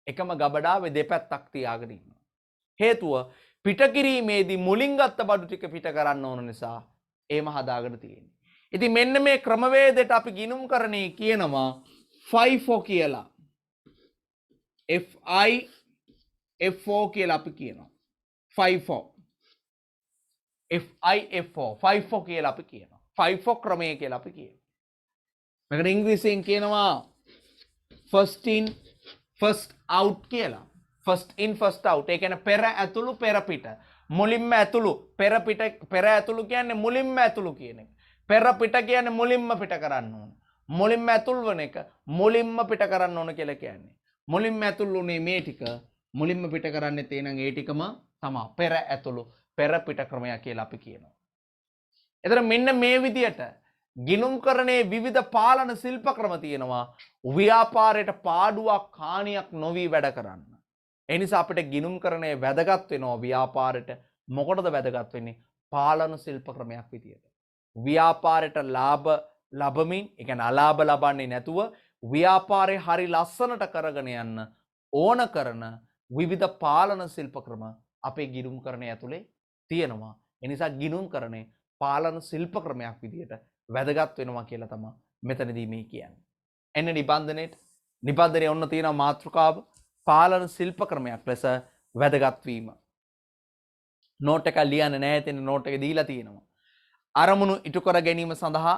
එකම ගබඩාවේ දෙපැත්තක් තියාගෙන ඉන්නවා. හේතුව පිට කිරීමේදී මුලින් ගත්ත බඩු ටික පිට කරන්න ඕන නිසා එහෙම හදාගෙන තියෙන්නේ. ඉතින් මෙන්න මේ ක්‍රමවේදයට අපි ගිණුම්කරණේ කියනවා FIFO කියලා. FIFO කියලා අපි කියනවා. FIFO. FIFO කියලා අපි කියනවා. FIFO ක්‍රමය කියලා අපි කියනවා. මේකට ඉංග්‍රීසියෙන් කියනවා first in first out කියලා. first in first out. ඒ කියන්නේ පෙර ඇතුළු පෙර පිට. මුලින්ම ඇතුළු පෙර පිට පෙර ඇතුළු කියන්නේ මුලින්ම ඇතුළු කියන එක. පෙර පිට කියන්නේ මුලින්ම පිට කරන්න ඕන. මුලින්ම ඇතුල් වන එක මුලින්ම පිට කරන්න ඕන කියලා කියන්නේ. මුලින්ම ඇතුල් උනේ මේ ටික මුලින්ම පිට කරන්නේ තේනම් ඒ ටිකම තමයි පෙර ඇතුළු පෙර පිට ක්‍රමය කියලා අපි කියනවා. එතන මෙන්න මේ විදියට ගිණුම්කරණයේ විවිධ පාලන ශිල්ප ක්‍රම තියෙනවා ව්‍යාපාරයට පාඩුවක් හානියක් නොවි වැඩ කරන්න. ඒ නිසා අපිට ගිණුම්කරණය වැදගත් වෙනවා ව්‍යාපාරයට. මොකටද වැදගත් වෙන්නේ? පාලන ශිල්ප ක්‍රමයක් විදියට. ව්‍යාපාරයට ලාභ ලැබමින්, ඒ කියන්නේ අලාභ ලබන්නේ නැතුව ව්‍යාපාරේ හරි ලස්සනට කරගෙන යන්න ඕන කරන විවිධ පාලන ශිල්ප ක්‍රම අපේ ගිණුම්කරණය ඇතුලේ තියෙනවා. ඒ නිසා ගිණුම්කරණය පාලන ශිල්ප ක්‍රමයක් විදියට වැදගත් වෙනවා කියලා තමයි මෙතනදී මේ කියන්නේ. එන්න නිබන්ධනයේ ඔන්න තියෙන මාතෘකාව පාලන ශිල්ප ක්‍රමයක් ලෙස වැදගත් වීම. නෝට් එක ලියන්න නැහැ තියෙන නෝට් එක දීලා තියෙනවා. අරමුණු ඉටු කර ගැනීම සඳහා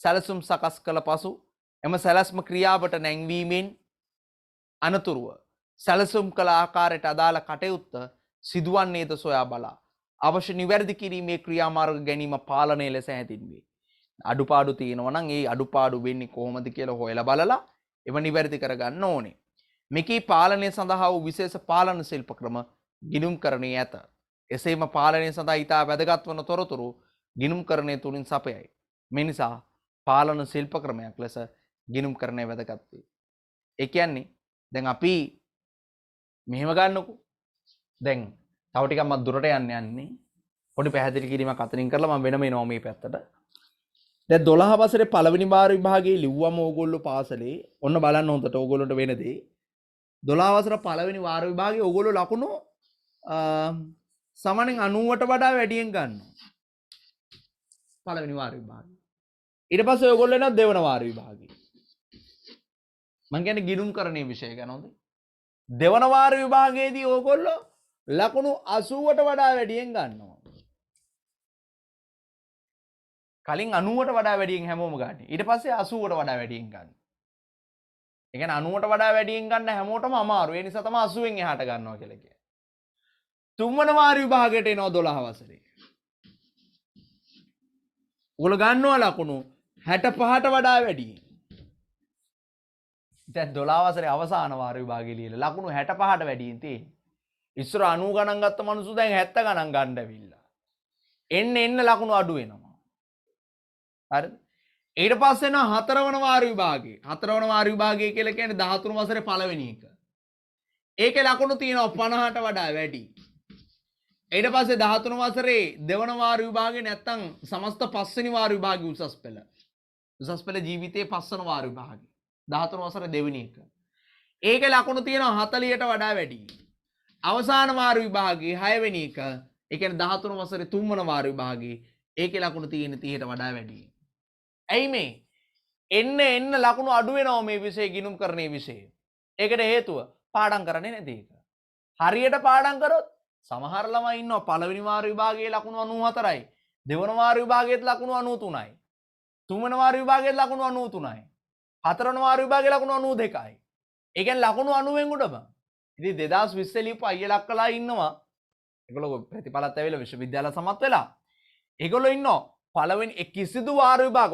සැලසුම් සකස් කළ පසු එම සැලැස්ම ක්‍රියාවට නැංවීමෙන් අනතුරුව සැලසුම් කළ ආකාරයට අදාළ කටයුත්ත සිදුවන්නේද සොයා බලා අවශ්‍ය නිවැරදි කිරීමේ ක්‍රියාමාර්ග ගැනීම පාලනය ලෙස හැඳින්වේ. අඩුපාඩු තියෙනවා නම් ඒ අඩුපාඩු වෙන්නේ කොහොමද කියලා හොයලා බලලා ඒව නිවැරදි කරගන්න ඕනේ. මේකී පාලනය සඳහා වූ විශේෂ පාලන ශිල්ප ක්‍රම ගිණුම්කරණයේ ඇත. එසේම පාලනය සඳහා ඉතා වැදගත් වන තොරතුරු ගිණුම්කරණය තුලින් සපයයි. මේ නිසා පාලන ශිල්ප ක්‍රමයක් ලෙස ගිනුම් කරන්නේ වැදගත් වේ. ඒ කියන්නේ දැන් අපි මෙහෙම ගන්නකො. දැන් තව ටිකක් මම දුරට යන්නේ. පොඩි පැහැදිලි කිරීමක් අතරින් කරලා මම වෙනම එනවා මේ පැත්තට. දැන් 12 වසරේ පළවෙනි වාර විභාගයේ ලිව්වම ඕගොල්ලෝ පාසලේ ඔන්න බලන්න හොඳට ඕගොල්ලන්ට වෙන දේ 12 වසර පළවෙනි වාර විභාගයේ ඕගොල්ලෝ ලකුණු සමනෙන් 90ට වඩා වැඩියෙන් ගන්නවා. පළවෙනි වාර විභාගයේ. ඊට පස්සේ ඔයගොල්ලෝ එනවා දෙවන වාර විභාගයේ. මම කියන්නේ ගිණුම් කරණයේ විෂය ගැන හොඳ. දෙවන වාර විභාගයේදී ඕගොල්ලෝ ලකුණු 80ට වඩා වැඩියෙන් ගන්නවා. කලින් 90ට වඩා වැඩියෙන් හැමෝම ගන්න. ඊට පස්සේ 80ට වඩා වැඩියෙන් ගන්න. ඒ කියන්නේ 90ට වඩා වැඩියෙන් ගන්න හැමෝටම අමාරු. ඒ නිසා තමයි 80න් එහාට ගන්නවා කියලා කියන්නේ. තුන්වන වාර විභාගයට එනවා 12 වසරේ. ඔයගොල්ලෝ ගන්නවා ලකුණු 65ට වඩා වැඩියෙන්. දැන් 12 වසරේ අවසාන වාර විභාගයේ ලියලා ලකුණු 65ට වැඩියෙන් තියෙන්නේ. ඉස්සර 90 ගණන් ගත්ත මිනිස්සු දැන් 70 ගණන් ගන්න ඇවිල්ලා. එන්න ලකුණු අඩු වෙනවා. හරිද? ඊට පස්සේ එනවා හතරවන වාර විභාගයේ. හතරවන වාර විභාගය කියලා කියන්නේ 13 වසරේ පළවෙනි එක. ඒකේ ලකුණු තියෙනවා 50ට වඩා වැඩි. ඊට පස්සේ 13 වසරේ දෙවන වාර විභාගේ නැත්තම් සමස්ත පස්වෙනි වාර විභාගේ උසස් පෙළ. උසස් පෙළ ජීවිතයේ පස්වන වාර විභාගේ. 13 වසරේ දෙවෙනි එක. ඒකේ ලකුණු තියෙනවා 40ට වඩා වැඩි. අවසාන වාර විභාගේ 6 වෙනි එක. ඒ කියන්නේ 13 වසරේ තුන්වන වාර විභාගේ ඒකේ ලකුණු තියෙන්නේ 30ට වඩා වැඩි. ඇයි මේ? එන්න ලකුණු අඩු වෙනවා මේ විෂය ගිණුම් කරන්නේ විෂය. ඒකට හේතුව පාඩම් කරන්නේ නැති එක. හරියට පාඩම් කරොත් සමහර ළමයි ඉන්නවා පළවෙනි වාර විභාගයේ ලකුණු 94යි. දෙවන වාර විභාගයේත් ලකුණු 93යි. තුන්වන වාර විභාගයේත් ලකුණු 93යි. හතරවන වාර විභාගයේ ලකුණු 92යි. ඒ කියන්නේ ලකුණු 90න් උඩම. ඉතින් 2020 ලියපු අයියලා අක්කලා ඉන්නවා. ඒගොල්ලෝ ප්‍රතිඵලත් ඇවිල්ලා විශ්වවිද්‍යාල සමත් වෙලා. ඒගොල්ලෝ ඉන්නවා පළවෙනි කිසිදු වාර විභාග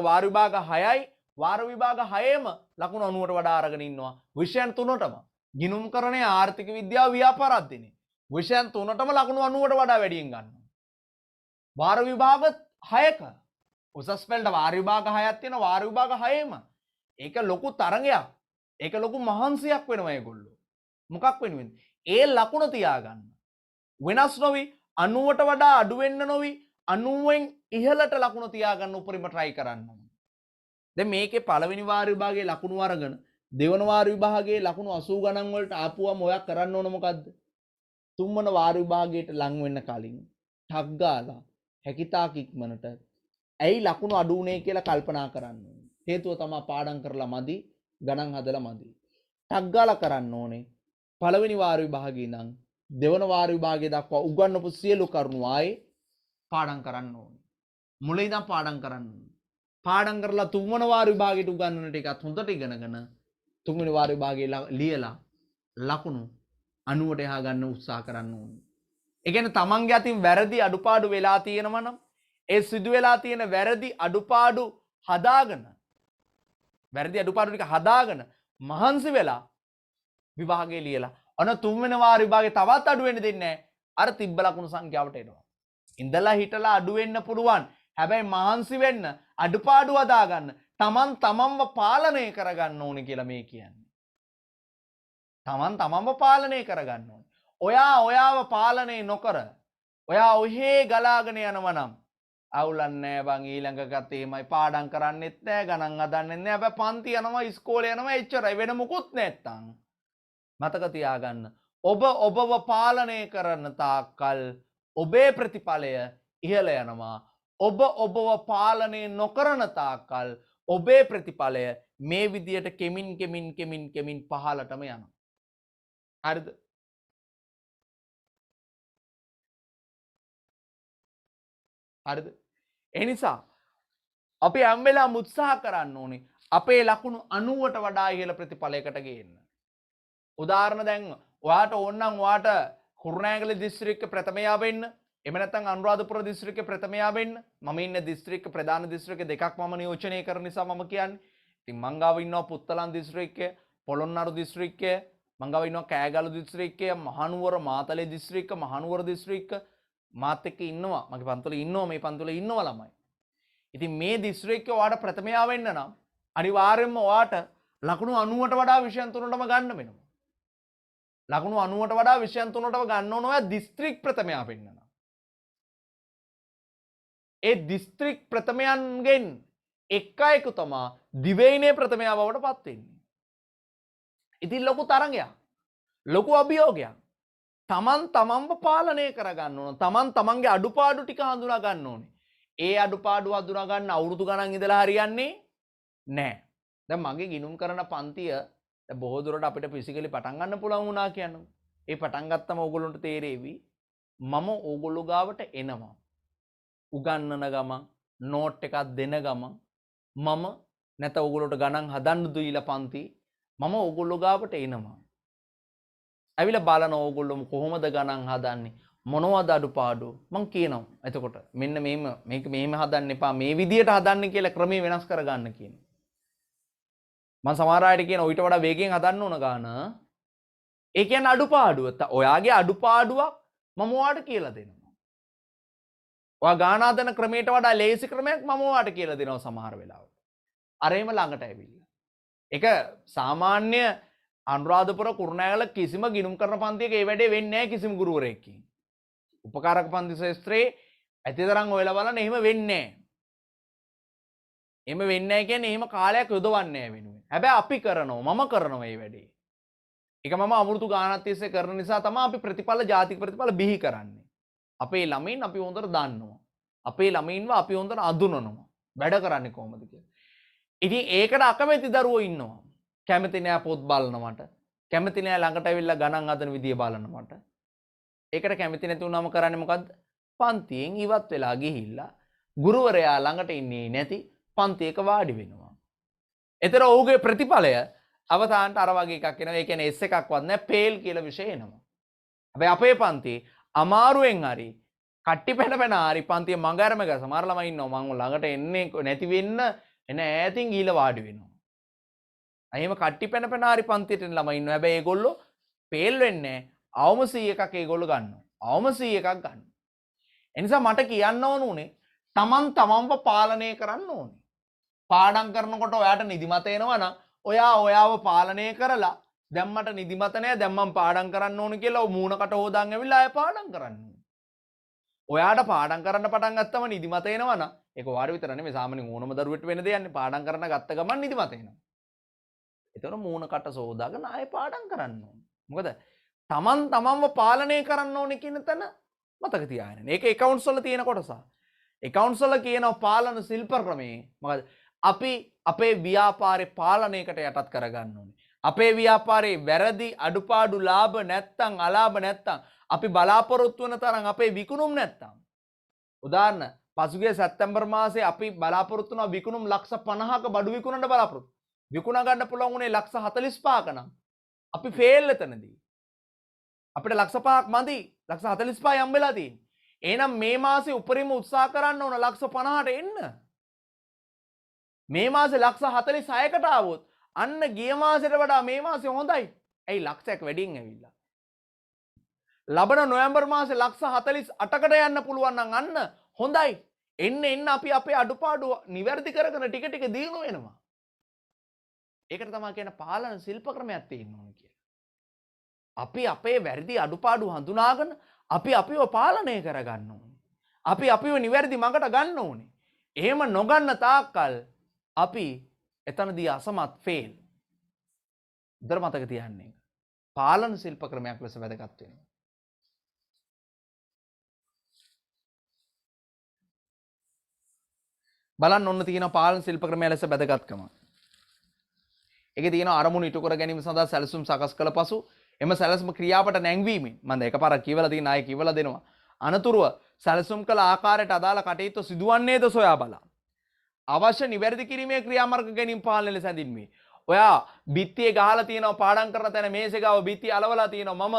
6යි වාර විභාග 6ෙම ලකුණු 90ට වඩා අරගෙන ඉන්නවා. විෂයන් තුනටම ගිණුම් කරණය ආර්ථික විද්‍යාව ව්‍යාපාර අධ්‍යයනය. විෂයන් තුනටම ලකුණු 90ට වඩා වැඩියෙන් ගන්නවා. වාර විභාග 6ක උසස් පෙළට වාර විභාග 6ක් තියෙනවා. වාර විභාග 6ෙම ඒක ලොකු තරඟයක්. ඒක ලොකු මහන්සියක් වෙනවා ඒගොල්ලෝ. මොකක් වෙනුවෙන්ද? ඒ ලකුණ තියාගන්න. වෙනස් නොවි 90ට වඩා අඩු වෙන්න නොවි 90න් ඉහළට ලකුණ තියාගන්න උපරිම try කරන්න ඕනේ. දැන් මේකේ පළවෙනි වාර විභාගයේ ලකුණු අරගෙන දෙවන වාර විභාගයේ ලකුණු 80 ගණන් වලට ආපුවම ඔයා කරන්න ඕන මොකද්ද? තුන්වන වාර විභාගයට ලං වෙන්න කලින් ටක් ගාලා හැකිතාක් ඉක්මනට ඇයි ලකුණු අඩු වුනේ කියලා කල්පනා කරන්න ඕනේ. හේතුව තමයි පාඩම් කරලා මදි, ගණන් හදලා මදි. ටක් ගාලා කරන්න ඕනේ. පළවෙනි වාර විභාගයේ ඉඳන් දෙවන වාර විභාගය දක්වා උගන්වපු සියලු කරුණු ආයේ පාඩම් කරන්න ඕනේ. මුලින් ඉඳන් පාඩම් කරන්න ඕනේ. පාඩම් කරලා තුන්වන වාර විභාගයට උගන්වන ටිකත් හොඳට ඉගෙනගෙන තුන්වෙනි වාර විභාගයේ ලියලා ලකුණු 90ට එහා ගන්න උත්සාහ කරන්න ඕනේ. ඒ කියන්නේ තමන්ගේ අතින් වැරදි අඩුපාඩු වෙලා තියෙනවා නම් ඒ සිදු වෙලා තියෙන වැරදි අඩුපාඩු හදාගෙන මහන්සි වෙලා විභාගයේ ලියලා අන තුන්වෙනි වාර විභාගේ තවත් අඩු වෙන්න දෙන්නේ නැහැ. අර තිබ්බ ලකුණු සංඛ්‍යාවට එනවා. ඉඳලා හිටලා අඩු වෙන්න පුළුවන්. හැබැයි මහන්සි වෙන්න අඩුපාඩු හදාගන්න තමන්ව පාලනය කරගන්න ඕනේ කියලා මේ කියන්නේ. තමන්ව පාලනය කරගන්න ඕනේ. ඔයාව පාලනය නොකර ඔයා ඔහේ ගලාගෙන යනවා නම් අවුලක් නෑ බං. ඊළඟ ගතේ එමය පාඩම් කරන්නෙත් නෑ, ගණන් හදන්නෙත් නෑ. හැබැයි පන්ති යනවා, ඉස්කෝලේ යනවා, එච්චරයි. වෙන මොකුත් නැත්තම් මතක තියාගන්න. ඔබව පාලනය කරන තාක්කල් ඔබේ ප්‍රතිඵලය ඉහළ යනවා. ඔබව පාලනය නොකරන තාක්කල් ඔබේ ප්‍රතිඵලය මේ විදියට කෙමින් පහළටම යනවා. හරිද? හරිද? ඒ නිසා අපි හැම වෙලාවෙම උත්සාහ කරන්න ඕනේ අපේ ලකුණු 90ට වඩා ඉහළ ප්‍රතිඵලයකට ගේන්න. උදාහරණ දැන් ඔයාට ඕනනම් ඔයාට කුරුණෑගල දිස්ත්‍රික්ක ප්‍රථමයා වෙන්න, එහෙම නැත්නම් අනුරාධපුර දිස්ත්‍රික්ක ප්‍රථමයා වෙන්න. මම ඉන්නේ දිස්ත්‍රික්ක ප්‍රධාන දිස්ත්‍රික්ක දෙකක් මම නියෝජනය කරන නිසා මම කියන්නේ. ඉතින් මං ගාව ඉන්නවා පුත්තලන් දිස්ත්‍රික්කය, පොළොන්නරු දිස්ත්‍රික්කය, මං ගාව ඉන්නවා කෑගල්ල දිස්ත්‍රික්කය, මහනුවර මාතලේ දිස්ත්‍රික්ක, මහනුවර දිස්ත්‍රික්ක මාත් එක්ක ඉන්නවා. මගේ පන්තිවල ඉන්නවා, මේ පන්තිවල ඉන්නවා ළමයි. ඉතින් මේ දිස්ත්‍රික්කේ ඔයාට ප්‍රථමයා වෙන්න නම් අනිවාර්යෙන්ම ඔයාට ලකුණු 90ට වඩා විෂයන් තුනටම ගන්න වෙනවා. ලකුණු 90ට වඩා විෂයන් තුනටම ගන්න ඕන ඔයා දිස්ත්‍රික් ප්‍රථමයා පෙන්නනවා. ඒ දිස්ත්‍රික් ප්‍රථමයන්ගෙන් එක් අයෙකු තමා දිවයිනේ ප්‍රථමයා බවට පත් වෙන්නේ. ඉතින් ලොකු තරගයක්. ලොකු අභියෝගයක්. තමන් තමන්ව පාලනය කරගන්න ඕන. තමන් තමන්ගේ අඩුපාඩු ටික හඳුනා ගන්න ඕනේ. ඒ අඩුපාඩු හඳුනා ගන්න අවුරුදු ගණන් ඉඳලා හරියන්නේ නැහැ. දැන් මගේ ගිණුම් කරන පන්තිය බොහෝ දුරට අපිට ෆිසිකලි පටන් ගන්න පුළුවන් වුණා කියනවා. ඒ පටන් ගත්තම ඕගොල්ලන්ට තේරෙවි මම ඕගොල්ලෝ ගාවට එනවා. උගන්නන ගම නෝට් එකක් දෙන ගම මම නැත ඕගොල්ලෝට ගණන් හදන්න දුයිලා පන්ති මම ඕගොල්ලෝ ගාවට එනවා. ඇවිල්ලා බලන ඕගොල්ලෝ කොහොමද ගණන් හදන්නේ මොනවද අඩුපාඩු මං කියනවා. එතකොට මෙන්න මේක මෙහෙම හදන්න එපා මේ විදියට හදන්න කියලා ක්‍රමයේ වෙනස් කරගන්න කියනවා. මම සමහර අයට කියන ඔయిత වඩා වේගෙන් හදන්න ඕන ගාන. ඒ කියන්නේ අඩුපාඩුව. ඔයාගේ අඩුපාඩුවක් මම ඔයාට කියලා දෙනවා. ඔයා ගාන හදන ක්‍රමයට වඩා ලේසි ක්‍රමයක් මම ඔයාට කියලා දෙනවා සමහර වෙලාවට. අර එහෙම ළඟට ඇවිල්ලා. ඒක සාමාන්‍ය අනුරාධපුර කුරුණෑගල කිසිම ගිණුම් කරන පන්තියක ඒ වැඩේ වෙන්නේ නැහැ කිසිම ගුරුවරයෙක්ගෙන්. උපකාරක පන්ති ශාස්ත්‍රයේ ඇතිතරම් ඔයලා බලන්න එහෙම වෙන්නේ නැහැ. එහෙම වෙන්නේ නැහැ කියන්නේ එහෙම කාලයක් යොදවන්නේ නැහැ වෙනුවෙන්. හැබැයි අපි කරනවා මම කරනවා මේ වැඩේ. ඒක මම අමෘතු ගානක් තිස්සේ කරන නිසා තමයි අපි ප්‍රතිඵල ජාතික ප්‍රතිඵල බිහි කරන්නේ. අපේ ළමයින් අපි හොඳට දන්නවා. අපේ ළමයින්ව අපි හොඳට අඳුනනවා. වැඩ කරන්නේ කොහොමද කියලා. ඉතින් ඒකට අකමැති දරුවෝ ඉන්නවා. කැමති නෑ පොත් බලනවට. කැමති නෑ ළඟට ඇවිල්ලා ගණන් හදන විදිය බලනවට. ඒකට කැමති නැති වුණාම කරන්නේ මොකද්ද? පන්තියෙන් ඉවත් වෙලා ගිහිල්ලා ගුරුවරයා ළඟට ඉන්නේ නැති පන්තියක වාඩි වෙනවා. එතන ඔහුගේ ප්‍රතිඵලය අවසානට අර වගේ එකක් එනවා. ඒ කියන්නේ S එකක්වත් නෑ ෆේල් කියලා විෂය එනවා. හැබැයි අපේ පන්තියේ අමාරුවෙන් හරි කට්ටි පැන පැන හරි පන්තිය මඟ අරම ගා සමහර ළමයි ඉන්නවා මම ළඟට එන්නේ නැති වෙන්න එන ඈතින් ගිහිල්ලා වාඩි වෙනවා. එහෙම කට්ටි පැන පැන හරි පන්තියට එන ළමයි ඉන්නවා. හැබැයි ඒගොල්ලෝ ෆේල් වෙන්නේ නැහැ. අවම 100 එකක් ඒගොල්ලෝ ගන්නවා. අවම 100 එකක් ගන්නවා. ඒ නිසා මට කියන්න ඕන උනේ තමන් තමන්ව පාලනය කරන්න ඕනේ. පාඩම් කරනකොට ඔයාට නිදිමත එනවා නම් ඔයාව පාලනය කරලා දැන් මට නිදිමත නැහැ දැන් මම පාඩම් කරන්න ඕනේ කියලා මූණකට හොදාන් ඇවිල්ලා ආය පාඩම් කරන්න ඕනේ. ඔයාට පාඩම් කරන්න පටන් ගත්තම නිදිමත එනවා නම් ඒක ඔයාට විතර නෙමෙයි සාමාන්‍යයෙන් ඕනම දරුවෙක් වෙන දෙයක්නේ පාඩම් කරන්න ගත්ත ගමන් නිදිමත එනවා. ඒතර මූණකට සෝදාගෙන ආය පාඩම් කරන්න ඕනේ. මොකද තමන් තමන්ව පාලනය කරන්න ඕනේ කියන තැන මතක තියාගන්න. ඒක accounts වල තියෙන කොටස. accounts වල කියනවා පාලන ශිල්ප ක්‍රමේ. මොකද අපි අපේ ව්‍යාපාරේ පාලනයකට යටත් කරගන්න ඕනේ. අපේ ව්‍යාපාරේ වැරදි අඩුපාඩු ලාභ නැත්තම් අලාභ නැත්තම් අපි බලාපොරොත්තු වෙන තරම් අපේ විකුණුම් නැත්තම් උදාහරණ පසුගිය සැප්තැම්බර් මාසේ අපි බලාපොරොත්තු වෙනවා විකුණුම් ලක්ෂ 50ක බඩු විකුණන්න බලාපොරොත්තු. විකුණ ගන්න පුළුවන් උනේ ලක්ෂ 45ක නම් අපි ෆේල් එතනදී. අපිට ලක්ෂ 5ක් මදි. ලක්ෂ 45 යම් වෙලා තියෙන්නේ. එහෙනම් මේ මාසේ උපරිම උත්සාහ කරන්න ඕන ලක්ෂ 50ට එන්න. මේ මාසේ ලක්ෂ 46කට ආවොත් අන්න ගිය මාසෙට වඩා මේ මාසේ හොඳයි. ඇයි ලක්ෂයක් වැඩියෙන් ඇවිල්ලා. ලබන නොවැම්බර් මාසේ ලක්ෂ 48කට යන්න පුළුවන් නම් අන්න හොඳයි. එන්න අපි අපේ අඩුපාඩු නිවැරදි කරගෙන ටික ටික දිනු වෙනවා. ඒකට තමයි කියන පාලන ශිල්ප ක්‍රමයක් තියෙන්න ඕන කියලා. අපි අපේ වැරදි අඩුපාඩු හඳුනාගෙන අපි අපිව පාලනය කරගන්න ඕනේ. අපි අපිව නිවැරදි මඟට ගන්න ඕනේ. එහෙම නොගන්න තාක්කල් අපි එතනදී අසමත් ෆේල්. උදර මතක තියාගන්න. පාලන ශිල්ප ක්‍රමයක් ලෙස වැදගත් වෙනවා. බලන්න ඔන්න තියෙන පාලන ශිල්ප ක්‍රමය ලෙස වැදගත්කම. ඒකේ තියෙන අරමුණු ඉටු කර ගැනීම සඳහා සැලසුම් සකස් කළ පසු එම සැලසුම ක්‍රියාවට නැංවීමෙන් මම දැන් එකපාරක් කියවලා තියෙන ආයෙ කියවලා දෙනවා. අනතුරුව සැලසුම් කළ ආකාරයට අදාළ කටයුතු සිදුවන්නේද සොයා බලා අවශ්‍ය නිවැරදි කිරීමේ ක්‍රියාමාර්ග ගැනීම පාලනය ලෙස හැඳින්වේ. ඔයා බිත්තියේ ගහලා තියෙනවා පාඩම් කරන තැන මේසේ ගාව බිත්තිය අලවලා තියෙනවා මම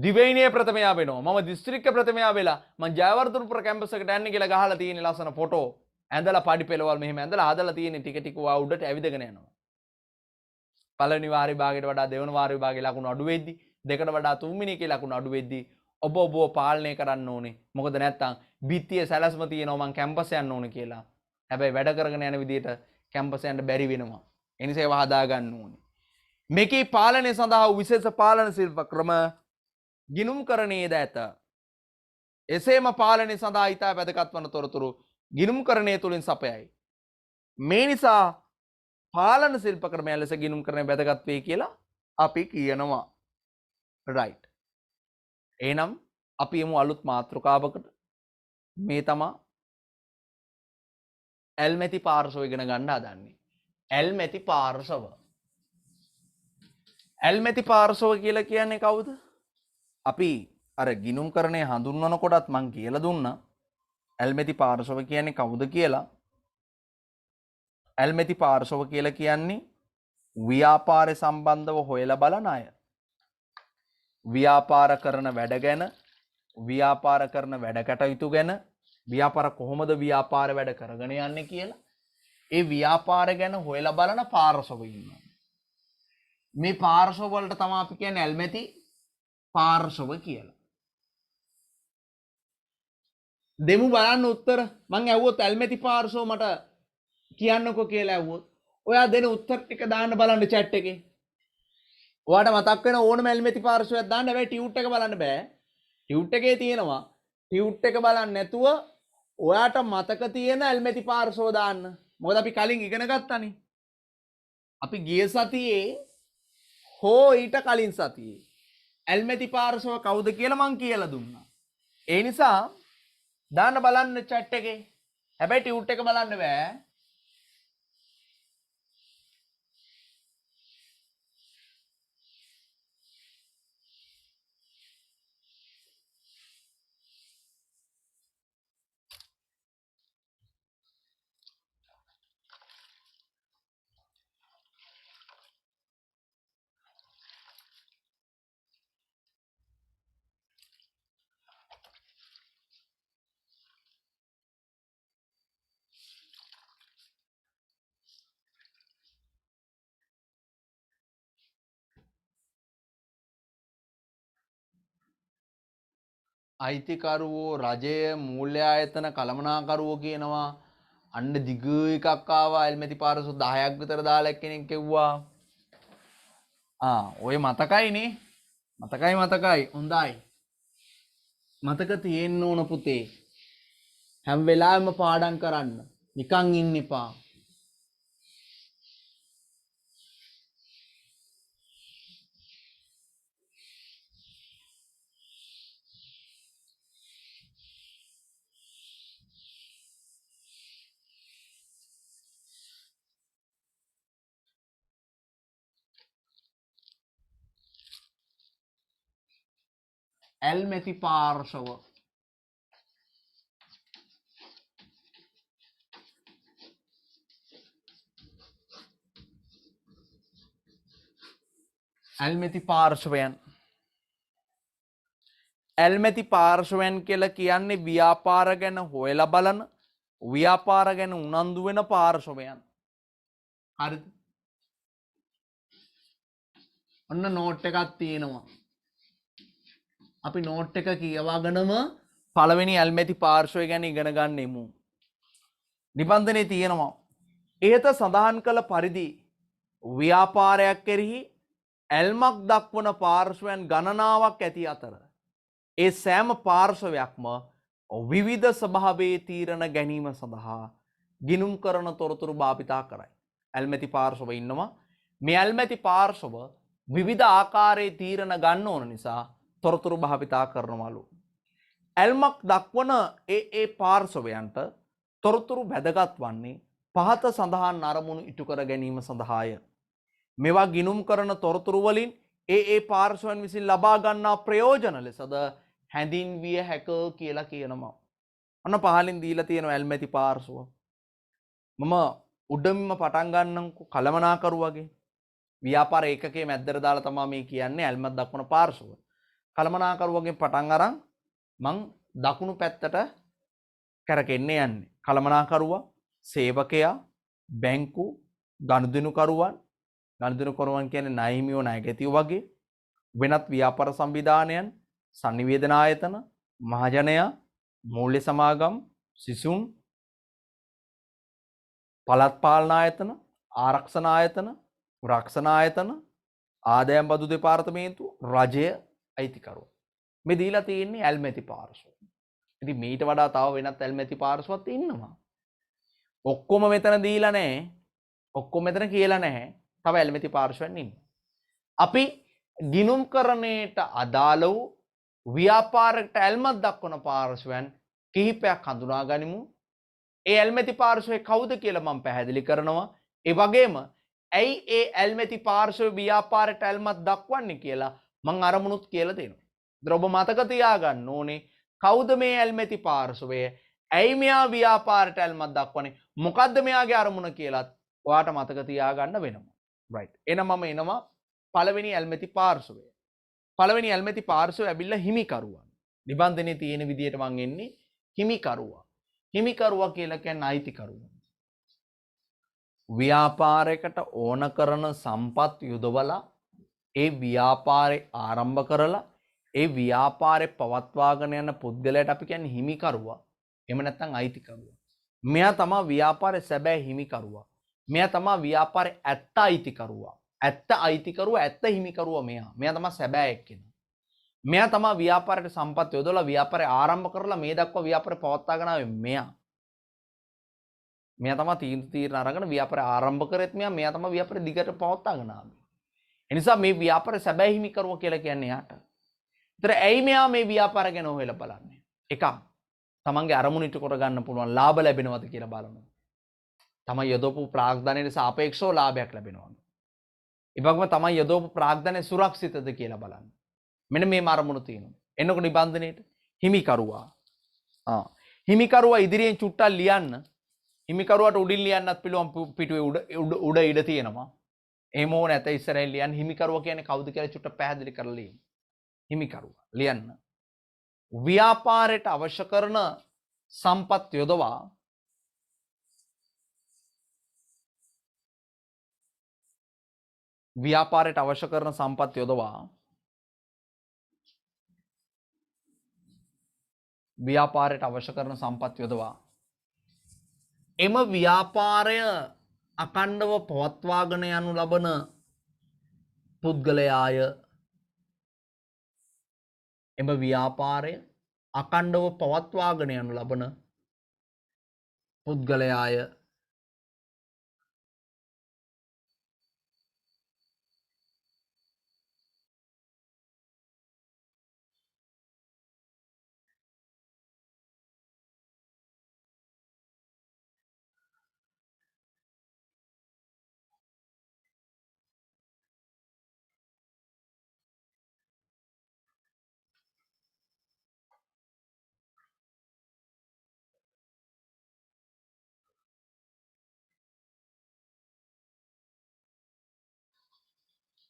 දිවයිනේ ප්‍රථමයා වෙනවා මම දිස්ත්‍රික්ක ප්‍රථමයා වෙලා මම ජයවර්ධනපුර කැම්පස් එකට යන්නේ කියලා ගහලා තියෙන ලස්සන ෆොටෝ ඇඳලා පඩි පෙළවල් මෙහෙම ඇඳලා හදලා තියෙන ටික ටික වා උඩට ඇවිදගෙන යනවා. පළවෙනි වාර විභාගයට වඩා දෙවන වාර විභාගයේ ලකුණු අඩු වෙද්දි දෙකට වඩා තුන්වෙනි එකේ ලකුණු අඩු වෙද්දි ඔබ පාලනය කරන්න ඕනේ. මොකද නැත්තම් බිත්තියේ සැලැස්ම තියෙනවා මං කැම්පස් යන්න ඕනේ කියලා. හැබැයි වැඩ කරගෙන යන විදිහට කැම්පස් යන්න බැරි වෙනවා. ඒ නිසා ඒවා හදා ගන්න ඕනේ. මේකේ පාලනය සඳහා විශේෂ පාලන ශිල්ප ක්‍රම ගිණුම්කරණයේද ඇත. එසේම පාලනය සඳහා ඉතා වැදගත් වන තොරතුරු ගිණුම්කරණය තුලින් සපයයි. මේ නිසා පාලන ශිල්ප ක්‍රමය ලෙස ගිණුම්කරණය වැදගත් වේ කියලා අපි කියනවා. right. එහෙනම් අපි යමු අලුත් මාතෘකාවකට. මේ තමයි ඇල්මැති පාර්ශව ඉගෙන ගන්න හදන්නේ. ඇල්මැති පාර්ශව. ඇල්මැති පාර්ශව කියලා කියන්නේ කවුද? අපි අර ගිණුම්කරණය හඳුන්වනකොටත් මං කියලා දුන්නා ඇල්මැති පාර්ශව කියන්නේ කවුද කියලා. ඇල්මැති පාර්ශව කියලා කියන්නේ ව්‍යාපාරය සම්බන්ධව හොයලා බලන අය. ව්‍යාපාර කරන වැඩ ගැන, ව්‍යාපාර කරන වැඩ කටයුතු ගැන, ව්‍යාපාර කොහොමද ව්‍යාපාර වැඩ කරගෙන යන්නේ කියලා ඒ ව්‍යාපාර ගැන හොයලා බලන පාර්ශව ඉන්නවා. මේ පාර්ශව වලට තමයි අපි කියන්නේ ඇල්මැති පාර්ශව කියලා. දෙමු බලන්න උත්තර. මං ඇහුවොත් ඇල්මැති පාර්ශව මට කියන්නකෝ කියලා ඇහුවොත් ඔයා දෙන උත්තර ටික දාන්න බලන්න chat එකේ. ඔයාට මතක් වෙන ඕනම ඇල්මැති පාර්ශවයක් දාන්න. හැබැයි ටියුට් එක බලන්න බෑ. ටියුට් එකේ තියෙනවා. ටියුට් එක බලන්න නැතුව ඔයාට මතක තියෙන ඇල්මැති පාර්ශව දාන්න. මොකද අපි කලින් ඉගෙන ගත්තානේ. අපි ගිය සතියේ හෝ ඊට කලින් සතියේ ඇල්මැති පාර්ශව කවුද කියලා මං කියලා දුන්නා. ඒ නිසා දාන්න බලන්න chat එකේ. හැබැයි ටියුට් එක බලන්න බෑ. අයිතිකරුවෝ රජය මූල්‍ය ආයතන කළමනාකරුවෝ කියනවා. අන්න දිග එකක් ආවා ඇල්මැති පාර්ශව 10ක් විතර දාලා එක්කෙනෙක් කිව්වා. ඔය මතකයිනේ. මතකයි. හොඳයි. මතක තියෙන්න ඕන පුතේ. හැම වෙලාවෙම පාඩම් කරන්න. නිකන් ඉන්න එපා. ඇල්මැති පාර්ශව ඇල්මැති පාර්ශවයන් ඇල්මැති පාර්ශවයන් කියලා කියන්නේ ව්‍යාපාර ගැන හොයලා බලන, ව්‍යාපාර ගැන උනන්දු වෙන පාර්ශවයන්. හරිද? ඔන්න නෝට් එකක් තියෙනවා. අපි නෝට් එක කියවගෙනම පළවෙනි ඇල්මැති පාර්ශවය ගැන ඉගෙන ගන්නෙමු. නිබන්ධනයේ තියෙනවා. ඉහත සඳහන් කළ පරිදි ව්‍යාපාරයක් කෙරෙහි ඇල්මක් දක්වන පාර්ශවයන් ගණනාවක් ඇති අතර ඒ සෑම පාර්ශවයක්ම විවිධ ස්වභාවයේ තීරණ ගැනීම සඳහා ගිණුම් කරන තොරතුරු භාවිතා කරයි. ඇල්මැති පාර්ශව ඉන්නවා. මේ ඇල්මැති පාර්ශව විවිධ ආකාරයේ තීරණ ගන්න ඕන නිසා තොරතුරු භාවිතා කරනවලු. ඇල්මක් දක්වන ඒ පාර්ශවයන්ට තොරතුරු වැදගත් වන්නේ පහත සඳහන් අරමුණු ඉටු කර ගැනීම සඳහාය. මේවා ගිණුම් කරන තොරතුරු වලින් ඒ පාර්ශවයන් විසින් ලබා ගන්නා ප්‍රයෝජන ලෙසද හැඳින්විය හැක කියලා කියනවා. අන්න පහලින් දීලා තියෙන ඇල්මැති පාර්ශව. මම උඩමින්ම පටන් ගන්නම්කො කළමනාකරුවගේ ව්‍යාපාර ඒකකයේ මැද්දට දාලා තමයි මේ කියන්නේ ඇල්මක් දක්වන පාර්ශව. කළමනාකරුවගෙන් පටන් අරන් මං දකුණු පැත්තට කරකෙන්නේ යන්නේ. කළමනාකරුවා, සේවකයා, බැංකු, ගනුදෙනුකරුවන්, ගනුදෙනුකරුවන් කියන්නේ ණය හිමියෝ, ණයගැතියෝ වගේ වෙනත් ව්‍යාපාර සංවිධානයන්, sannivedana ආයතන, මහජනයා, මූල්‍ය සමාගම්, සිසුන්, පළාත් පාලන ආයතන, ආරක්ෂණ ආයතන, රක්ෂණ ආයතන, ආදායම් බදු දෙපාර්තමේන්තුව, රජය අයිතිකරුවා. මේ දීලා තියෙන්නේ ඇල්මැති පාර්ශ්වය. ඉතින් මීට වඩා තව වෙනත් ඇල්මැති පාර්ශ්වවත් ඉන්නවා. ඔක්කොම මෙතන දීලා නැහැ. ඔක්කොම මෙතන කියලා නැහැ. තව ඇල්මැති පාර්ශ්වයන් ඉන්නවා. අපි ගිණුම්කරණයට අදාළ වූ ව්‍යාපාරයට ඇල්මක් දක්වන පාර්ශ්වයන් කිහිපයක් හඳුනා ගනිමු. ඒ ඇල්මැති පාර්ශ්වය කවුද කියලා මම පැහැදිලි කරනවා. ඒ වගේම ඇයි ඒ ඇල්මැති පාර්ශ්වය ව්‍යාපාරයට ඇල්මක් දක්වන්නේ කියලා මම අරමුණුත් කියලා දෙනවා. ඔබ මතක තියාගන්න ඕනේ කවුද මේ ඇල්මැති පාර්ශ්වය? ඇයි මෙයා ව්‍යාපාරයට ඇල්මක් දක්වන්නේ? මොකද්ද මෙයාගේ අරමුණ කියලාත් ඔයාට මතක තියාගන්න වෙනවා. right. එහෙනම් මම එනවා පළවෙනි ඇල්මැති පාර්ශ්වය. පළවෙනි ඇල්මැති පාර්ශ්වය ඇවිල්ලා හිමිකරුවන්. නිබන්ධනයේ තියෙන විදිහට මම එන්නේ හිමිකරුවා. හිමිකරුවා කියලා කියන්නේ අයිතිකරුවා. ව්‍යාපාරයකට ඕන කරන සම්පත් යොදවලා ඒ ව්‍යාපාරේ ආරම්භ කරලා ඒ ව්‍යාපාරේ පවත්වාගෙන යන පුද්ගලයාට අපි කියන්නේ හිමිකරුවා. එහෙම නැත්නම් අයිතිකරුවා. මෙයා තමයි ව්‍යාපාරේ සැබෑ හිමිකරුවා. මෙයා තමයි ව්‍යාපාරේ ඇත්ත අයිතිකරුවා. ඇත්ත අයිතිකරුවා, ඇත්ත හිමිකරුවා මෙයා. මෙයා තමයි සැබෑ එක්කෙනා. මෙයා තමයි ව්‍යාපාරයට සම්පත් යොදවලා ව්‍යාපාරය ආරම්භ කරලා මේ දක්වා ව්‍යාපාරය පවත්වාගෙන ආවේ මෙයා. මෙයා තමයි තීරණ අරගෙන ව්‍යාපාරය ආරම්භ කරෙත් මෙයා. මෙයා තමයි ව්‍යාපාරය දිගට පවත්වාගෙන ආවේ. ඒ නිසා මේ ව්‍යාපාරය සැබෑ හිමිකරුවා කියලා කියන්නේ යාට. ඒතර ඇයි මෙයා මේ ව්‍යාපාර ගැන හොයලා බලන්නේ? එකක් තමන්ගේ අරමුණ ඉටු කරගන්න පුළුවන් ලාභ ලැබෙනවද කියලා බලනවා. තමයි යොදවපු ප්‍රාග්ධනයට සාපේක්ෂව ලාභයක් ලැබෙනවද? ඒ වගේම තමයි යොදවපු ප්‍රාග්ධනය සුරක්ෂිතද කියලා බලන්න. මෙන්න මේ අරමුණ තියෙනවා. එන්නකො නිබන්ධනයේට හිමිකරුවා. හිමිකරුවා ඉදිරියෙන් චුට්ටක් ලියන්න. හිමිකරුවාට උඩින් ලියන්නත් පිළුවන් පිටුවේ උඩ ඉඩ තියෙනවා. එහෙම ඕන නැත ඉස්සරහින් ලියන්න. හිමිකරුවා කියන්නේ කවුද කියලා චුට්ටක් පැහැදිලි කරලා ලියන්න. හිමිකරුවා ලියන්න. ව්‍යාපාරයට අවශ්‍ය කරන සම්පත් යොදවා ව්‍යාපාරයට අවශ්‍ය කරන සම්පත් යොදවා ව්‍යාපාරයට අවශ්‍ය කරන සම්පත් යොදවා එම ව්‍යාපාරය අකණ්ඩව පවත්වාගෙන යනු ලබන පුද්ගලයාය. එම ව්‍යාපාරය අකණ්ඩව පවත්වාගෙන යනු ලබන පුද්ගලයාය.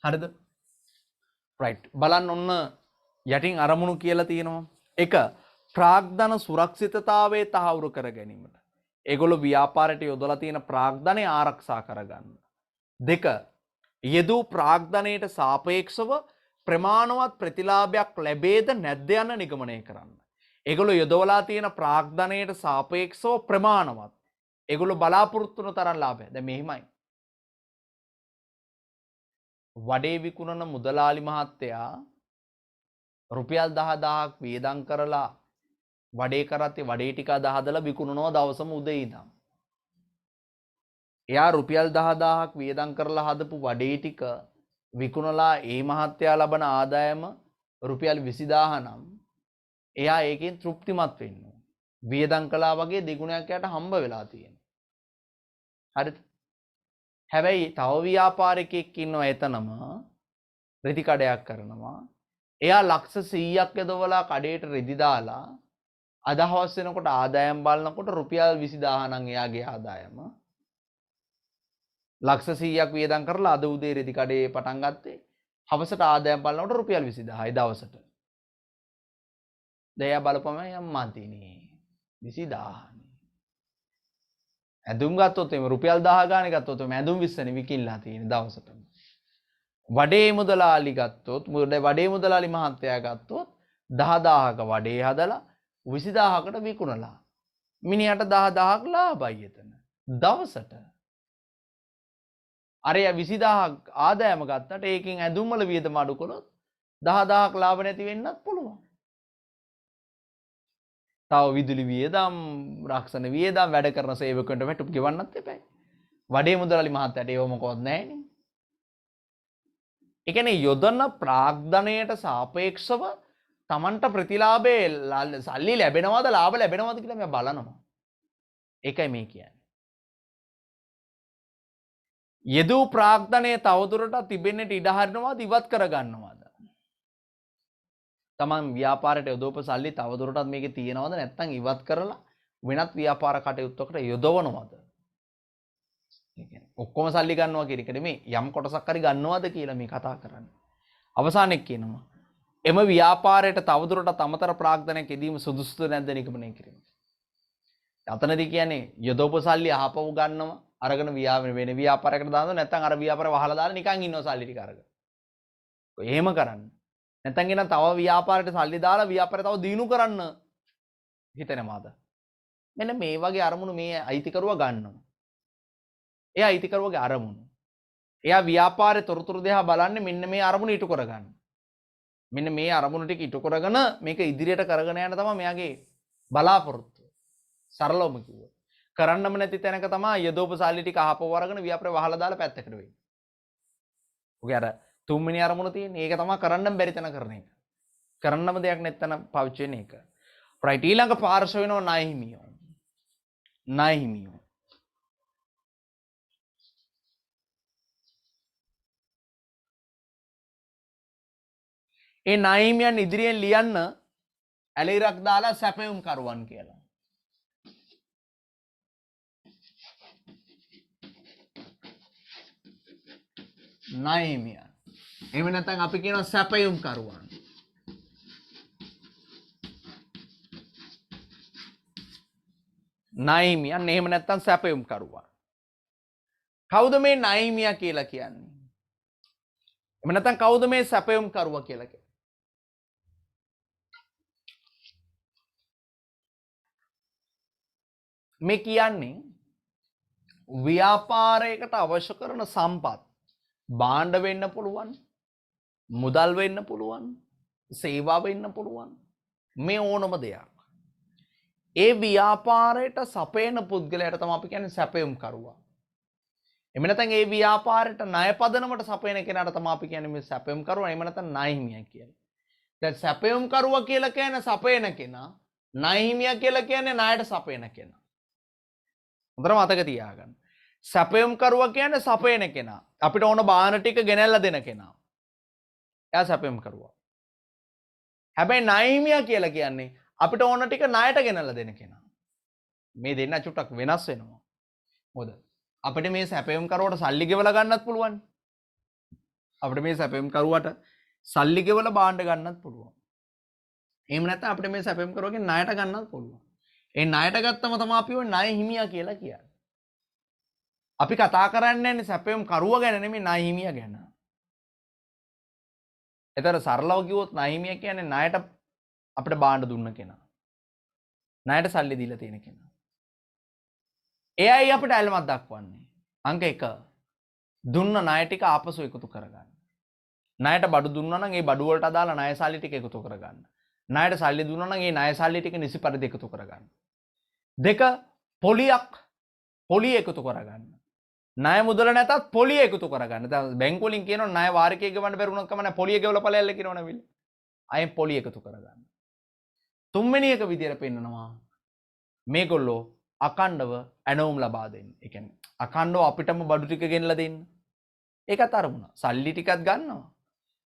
හරිද? රයිට්. බලන්න ඔන්න යටින් අරමුණු කියලා තියෙනවා. එක ප්‍රාග්ධන සුරක්ෂිතතාවයේ තහවුරු කර ගැනීමට. ඒගොල්ලෝ ව්‍යාපාරයට යොදලා තියෙන ප්‍රාග්ධනය ආරක්ෂා කරගන්න. දෙක යෙදූ ප්‍රාග්ධනයට සාපේක්ෂව ප්‍රමාණවත් ප්‍රතිලාභයක් ලැබේද නැද්ද යන නිගමනය කරන්න. ඒගොල්ලෝ යොදවලා තියෙන ප්‍රාග්ධනයට සාපේක්ෂව ප්‍රමාණවත්. ඒගොල්ලෝ බලාපොරොත්තු වන තරම් ලාභය. දැන් මෙහිමයි. වඩේ විකුණන මුදලාලි මහත්තයා රුපියල් 10000ක් වියදම් කරලා වඩේ කරත්තේ වඩේ ටික හදලා විකුණනවා දවසම උදේ ඉඳන්. එයා රුපියල් 10000ක් වියදම් කරලා හදපු වඩේ ටික විකුණලා ඒ මහත්තයා ලබන ආදායම රුපියල් 20000 නම් එයා ඒකෙන් තෘප්තිමත් වෙන්න ඕන. වියදම් කළා වගේ දෙගුණයක් යට හම්බ වෙලා තියෙනවා. හරිද? හැබැයි තව ව්‍යාපාරිකයෙක් ඉන්නවා එතනම රෙදි කඩයක් කරනවා. එයා ලක්ෂ 100ක් යදවලා කඩේට රෙදි දාලා අද හවස වෙනකොට ආදායම් බලනකොට රුපියල් 20000 නම් එයාගේ ආදායම. ලක්ෂ 100ක් වියදම් කරලා අද උදේ රෙදි කඩේ පටන් ගත්තේ. හවසට ආදායම් බලනකොට රුපියල් 20000යි දවසට. දැන් එයා බලපම යම්මන් තිනේ 20000. ඇඳුම් ගත්තොත් එimhe රුපියල් 1000 ගානේ ගත්තොත් එimhe ඇඳුම් 20නේ විකින්නලා තියෙන දවසට. වඩේ මුදලාලි ගත්තොත් වඩේ මුදලාලි මහත්තයා ගත්තොත් 10000ක වඩේ හදලා 20000කට විකුණලා මිනිහට 10000ක් ලාභයි එතන. දවසට අරය 20000ක් ආදායම ගත්තට ඒකෙන් ඇඳුම් වල වියදම අඩු කළොත් 10000ක් ලාභ නැති වෙන්නත් පුළුවන්. තව විදුලි වියදම්, රක්ෂණ වියදම්, වැඩ කරන සේවකයන්ට වැටුප් ගෙවන්නත් එපා. වඩේ මුදලාලි මහත්තයාට ඒව මොකවත් නැහැනේ. ඒ කියන්නේ යොදන ප්‍රාග්ධනයට සාපේක්ෂව Tamanට ප්‍රතිලාභේ සල්ලි ලැබෙනවද ලාභ ලැබෙනවද කියලා මම බලනවා. ඒකයි මේ කියන්නේ. යෙදූ ප්‍රාග්ධනය තවදුරටත් තිබෙන්නට ඉඩ හරිනවාද ඉවත් කරගන්නවාද? තමන් ව්‍යාපාරයට යොදවපු සල්ලි තවදුරටත් මේකේ තියෙනවද නැත්නම් ඉවත් කරලා වෙනත් ව්‍යාපාර කටයුත්තකට යොදවනවද? ඒ කියන්නේ ඔක්කොම සල්ලි ගන්නවා කියන එක නෙමෙයි යම් කොටසක් හරි ගන්නවද කියලා මේ කතා කරන්නේ. අවසානයේ කියනවා එම ව්‍යාපාරයට තවදුරටත් අමතර ප්‍රාග්ධනයක් යෙදීම සුදුසුද නැද්ද නිගමනය කිරීම. අතනදී කියන්නේ යොදවපු සල්ලි අහපව ගන්නවා අරගෙන වෙන ව්‍යාපාරයකට දානවා නැත්නම් අර ව්‍යාපාරය වහලා දාලා නිකන් ඉන්නවා සල්ලි ටික අරගෙන. එහෙම කරන්නේ. නැත්නම් එන තව ව්‍යාපාරයට සල්ලි දාලා ව්‍යාපාරය තව දිනු කරන්න හිතනවාද? මෙන්න මේ වගේ අරමුණු මේ අයිතිකරුවා ගන්නවා. ඒ අයිතිකරුවගේ අරමුණු. එයා ව්‍යාපාරයේ තොරතුරු දෙහා බලන්නේ මෙන්න මේ අරමුණ ඉටු කරගන්න. මෙන්න මේ අරමුණු ටික ඉටු කරගෙන මේක ඉදිරියට කරගෙන යන තමයි මෙයාගේ බලාපොරොත්තුව. සරලවම කිව්වොත්. කරන්නම නැති තැනක තමයි යදෝප සල්ලි ටික අහපව අරගෙන ව්‍යාපාරය වහලා දාලා පැත්තකට වෙන්නේ. ඔගේ අර තුන්වෙනි අරමුණ තියෙන්නේ. ඒක තමයි කරන්නම් බැරි තැන කරන එක. කරන්නම දෙයක් නැත්නම් පාවිච්චි වෙන එක. රයිට් ඊළඟ පාර්ශව වෙනවා ණය හිමියෝ. ණය හිමියෝ. ඒ ණය හිමියන් ඉදිරියෙන් ලියන්න ඇලිරක් දාලා සැපයුම් කරුවන් කියලා. ණය හිමියන්. එහෙම නැත්නම් අපි කියනවා සැපයුම් කරුවන්. ණය හිමියන් එහෙම නැත්නම් සැපයුම් කරුවන්. කවුද මේ ණය හිමියා කියලා කියන්නේ? එහෙම නැත්නම් කවුද මේ සැපයුම් කරුවා කියලා කියන්නේ? මේ කියන්නේ ව්‍යාපාරයකට අවශ්‍ය කරන සම්පත් භාණ්ඩ වෙන්න පුළුවන්, මුදල් වෙන්න පුළුවන්, සේවා වෙන්න පුළුවන්, මේ ඕනම දෙයක්. ඒ ව්‍යාපාරයට සපයන පුද්ගලයාට තමයි අපි කියන්නේ සැපයුම් කරුවා. එහෙම නැත්නම් ඒ ව්‍යාපාරයට ණය පදනමට සපයන කෙනාට තමයි අපි කියන්නේ මේ සැපයුම් කරුවා. එහෙම නැත්නම් ණය හිමියා කියලා. දැන් සැපයුම් කරුවා කියලා කියන්නේ සපයන කෙනා, ණය හිමියා කියලා කියන්නේ ණයට සපයන කෙනා. හොඳට මතක තියාගන්න. සැපයුම් කරුවා කියන්නේ සපයන කෙනා. අපිට ඕන බාන ටික ගෙනල්ලා දෙන කෙනා. එයා සැපයුම් කරුවා. හැබැයි ණය හිමියා කියලා කියන්නේ අපිට ඕන ටික ණයට ගෙනල්ලා දෙන කෙනා. මේ දෙන්න චුට්ටක් වෙනස් වෙනවා. මොකද අපිට මේ සැපයුම් කරුවට සල්ලි ගෙවලා ගන්නත් පුළුවන්. අපිට මේ සැපයුම් කරුවට සල්ලි ගෙවලා බාණ්ඩ ගන්නත් පුළුවන්. එහෙම නැත්නම් අපිට මේ සැපයුම් කරුවගෙන් ණයට ගන්නත් පුළුවන්. ඒ ණයට ගත්තම තමයි අපි ඔය ණය හිමියා කියලා කියන්නේ. අපි කතා කරන්නේ සැපයුම් කරුවා ගැන නෙමෙයි ණය හිමියා ගැන. ඒතර සරලව කිව්වොත් ණය හිමියා කියන්නේ ණයට අපිට බාණ්ඩ දුන්න කෙනා. ණයට සල්ලි දීලා තියෙන කෙනා. එයයි අපිට ඇල්මක් දක්වන්නේ. අංක 1. දුන්න ණය ටික ආපසු එකතු කරගන්න. ණයට බඩු දුන්නා නම් ඒ බඩු වලට අදාළ ණය සල්ලි ටික එකතු කරගන්න. ණයට සල්ලි දුන්නා නම් ඒ ණය සල්ලි ටික නිසි පරිදි එකතු කරගන්න. 2. පොලිය එකතු කරගන්න. ණය මුදල නැතත් පොලිය එකතු කරගන්න. දැන් බැංකු වලින් කියනවා ණය වාරිකය ගෙවන්න බැරුණක් කම නැහැ පොලිය ගෙවලා ඵලයල්ල කියනවනේ විල. අයෙන් පොලිය එකතු කරගන්න. 3 වෙනි එක විදියට පෙන්නනවා මේගොල්ලෝ අකණ්ඩව ඇනවුම් ලබා දෙන්න. ඒ කියන්නේ අකණ්ඩව අපිටම බඩු ටික ගෙනලා දෙන්න. ඒකත් අරමුණ. සල්ලි ටිකක් ගන්නවා.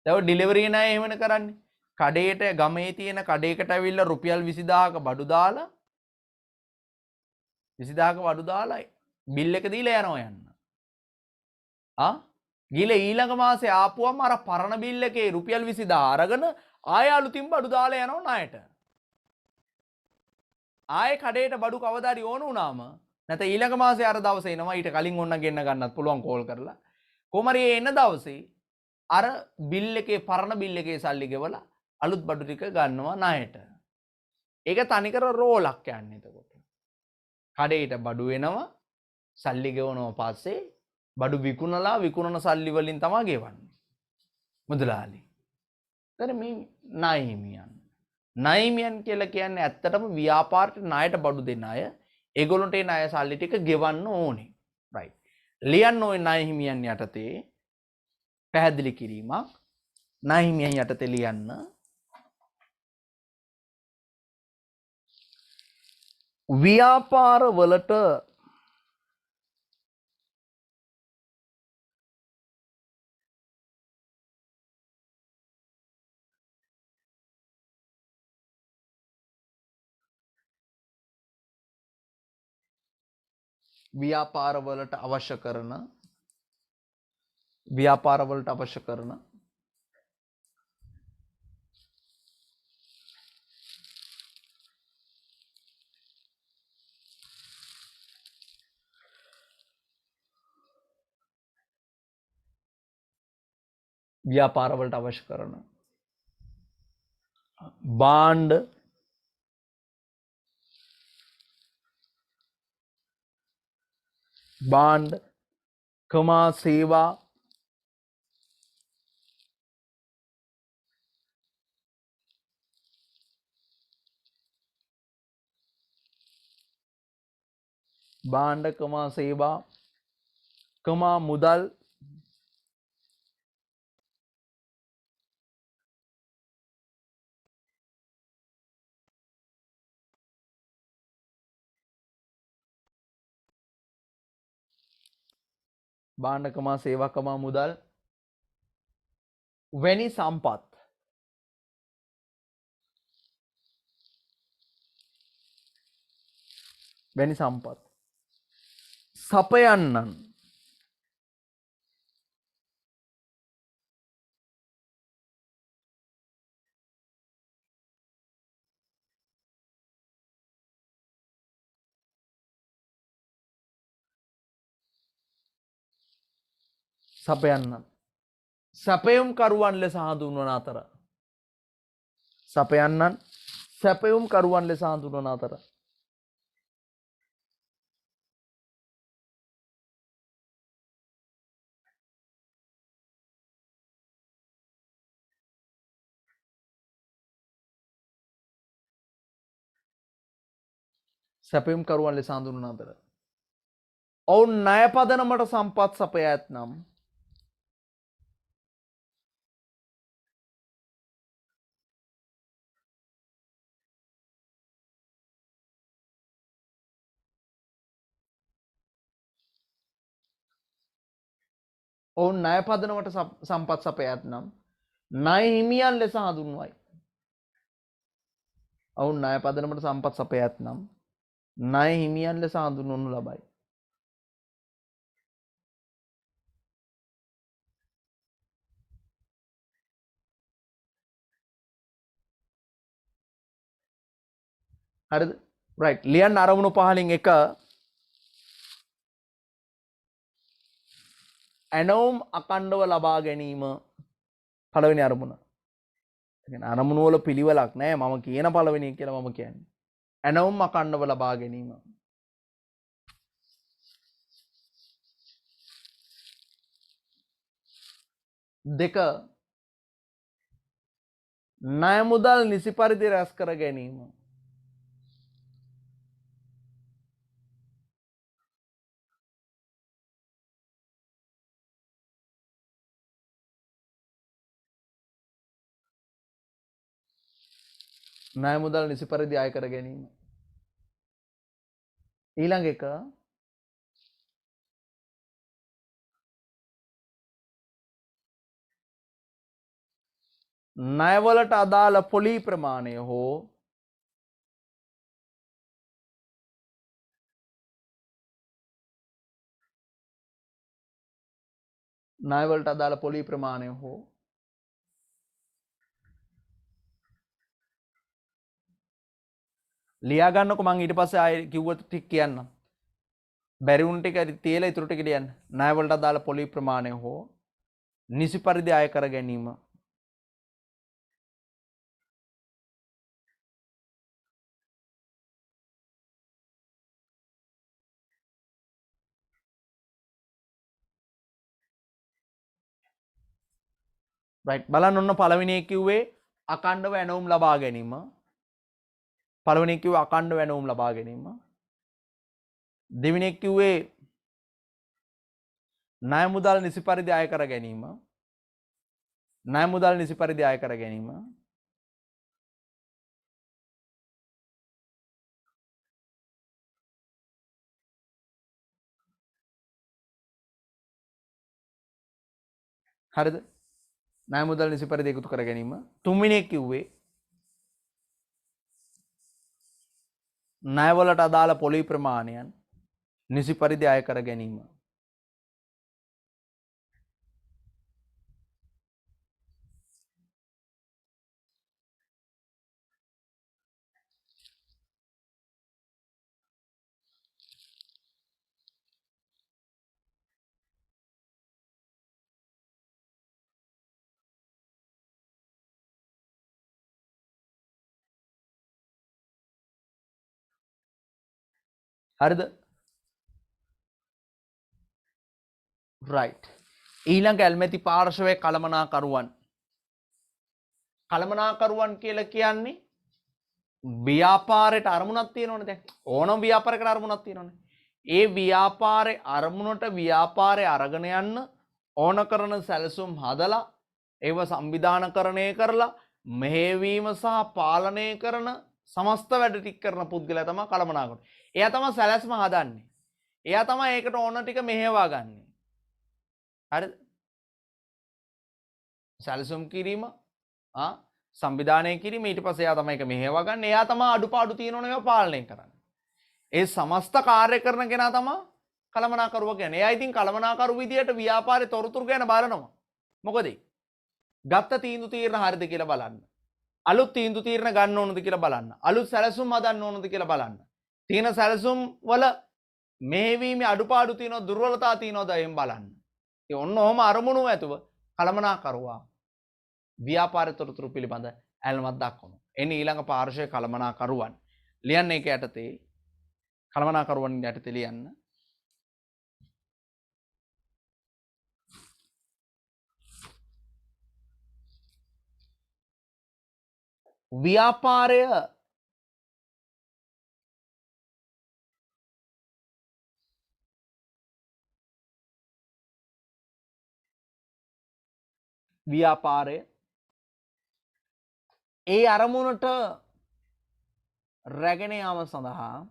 දැන් ඩිලිවරි ණය එහෙමන කරන්නේ. කඩේට ගමේ තියෙන කඩේකට ඇවිල්ලා රුපියල් 20000ක බඩු දාලා 20000ක බඩු දාලා බිල් එක දීලා යනවා යන්න. ගිල ඊළඟ මාසේ ආපුවම අර පරණ බිල් එකේ රුපියල් 20000 අරගෙන ආය අලුතින් බඩු දාලා යනවා ණයට. ආයේ කඩේට බඩු කවදාරි ඕන වුණාම නැත්නම් ඊළඟ මාසේ අර දවසේ එනවා ඊට කලින් ඕන්න ගෙන්න ගන්නත් පුළුවන් කෝල් කරලා. කොහමරි එන දවසේ අර බිල් එකේ පරණ බිල් එකේ සල්ලි ගෙවලා අලුත් බඩු ටික ගන්නවා ණයට. ඒක තනිකර රෝලක් යන්නේ එතකොට. කඩේට බඩු එනවා සල්ලි ගෙවනවා පස්සේ බඩු විකුණන සල්ලි වලින් තමයි ගෙවන්නේ. මුදලාලි. එතන මේ ණය හිමියන්. ණය හිමියන් කියලා කියන්නේ ඇත්තටම ව්‍යාපාරයට ණයට බඩු දෙන අය. ඒගොල්ලන්ට ඒ ණය සල්ලි ටික ගෙවන්න ඕනේ. රයිට්. ලියන්න ඕනේ ණය හිමියන් යටතේ පැහැදිලි කිරීමක්. ණය හිමියන් යටතේ ලියන්න. ව්‍යාපාර වලට ව්‍යාපාරවලට අවශ්‍ය කරන භාණ්ඩ කමා සේවා කමා මුදල් භාණ්ඩකමා සේවාකමා මුදල් වැනි සම්පත් සපයන්නන් සැපයුම් කරුවන් ලෙස හඳුන්වන අතර ඔවුන් ණය පදනමට සම්පත් සපයා ඇතනම් ණය හිමියන් ලෙස හඳුන්වයි. ඔවුන් ණය පදනමට සම්පත් සපයා ඇතනම් ණය හිමියන් ලෙස හඳුන්වනු ලබයි. හරිද? රයිට්. ලියන්න අරමුණු පහලින් එක ඇනවුම් අකණ්ඩව ලබා ගැනීම පළවෙනි අරමුණ. අරමුණු වල පිළිවෙලක් නෑ. මම කියන පළවෙනි එක කියලා මම කියන්නේ. ඇනවුම් අකණ්ඩව ලබා ගැනීම. දෙක ණය මුදල් නිසි පරිදි රැස් කර ගැනීම. ණය මුදල් නිසි පරිදි අය කර ගැනීම. ඊළඟ එක ණයවලට අදාළ පොලී ප්‍රමාණය හෝ ණයවලට අදාළ පොලී ප්‍රමාණය හෝ ලියා ගන්නකො මං ඊට පස්සේ ආයෙ කිව්ව ටික කියන්නම්. බැරි වුණ ටික තියලා ඉතුරු ටික ලියන්න. ණයවලට අදාළ පොලී ප්‍රමාණය හෝ නිසි පරිදි අය කර ගැනීම. රයිට් බලන්න ඔන්න පළවෙනි එක කිව්වේ අඛණ්ඩව ඇනවුම් ලබා ගැනීම. පළවෙනි එක කිව්වේ අඛණ්ඩව ඇනවුම් ලබා ගැනීම. දෙවෙනි එක කිව්වේ ණය මුදල් නිසි පරිදි අය කර ගැනීම. ණය මුදල් නිසි පරිදි අය කර ගැනීම. හරිද? ණය මුදල් නිසි පරිදි එකතු කර ගැනීම. තුන්වෙනි එක කිව්වේ ණයවලට අදාළ පොලි ප්‍රමාණයන් නිසි පරිදි අය කර ගැනීම. හරිද? රයිට්. ඊළඟ ඇල්මැති පාර්ශවයේ කළමනාකරුවන්. කළමනාකරුවන් කියලා කියන්නේ ව්‍යාපාරයට අරමුණක් තියෙනවනේ දැන්. ඕනම ව්‍යාපාරයකට අරමුණක් තියෙනවනේ. ඒ ව්‍යාපාරේ අරමුණට ව්‍යාපාරය අරගෙන යන්න ඕන කරන සැලසුම් හදලා ඒව සංවිධානකරණය කරලා මෙහෙයවීම සහ පාලනය කරන සමස්ත වැඩ ටික කරන පුද්ගලයා තමයි කළමනාකරුවා. එයා තමයි සැලැස්ම හදන්නේ. එයා තමයි ඒකට ඕන ටික මෙහෙවා ගන්නෙ. හරිද? සැලසුම් කිරීම සංවිධානය කිරීම ඊට පස්සේ එයා තමයි ඒක මෙහෙවා ගන්න. එයා තමයි අඩුපාඩු තියෙනවනේ ඒවා පාලනය කරන්නේ. ඒ සමස්ත කාර්ය කරන කෙනා තමයි කළමනාකරුවා කියන්නේ. එයා ඉතින් කළමනාකරු විදියට ව්‍යාපාරේ තොරතුරු ගැන බලනවා. මොකද ගත්ත තීන්දුව තීරණ හරිද කියලා බලන්න. අලුත් තීන්දුව තීරණ ගන්න ඕනද කියලා බලන්න. අලුත් සැලසුම් හදන්න ඕනද කියලා බලන්න. තියෙන සැලසුම් වල මෙහෙවීමේ අඩුපාඩු තියෙනවද දුර්වලතා තියෙනවද එහෙම බලන්න. ඒ ඔන්න ඔහම අරමුණු ඇතුව කළමනාකරුවා ව්‍යාපාර තොරතුරු පිළිබඳ ඇල්මක් දක්වනවා. එන්නේ ඊළඟ පාර්ශ්වයේ කළමනාකරුවන්. ලියන්න ඒක යටතේ කළමනාකරුවන් යටතේ ලියන්න. ව්‍යාපාරය ඒ අරමුණට රැගෙන යාම සඳහා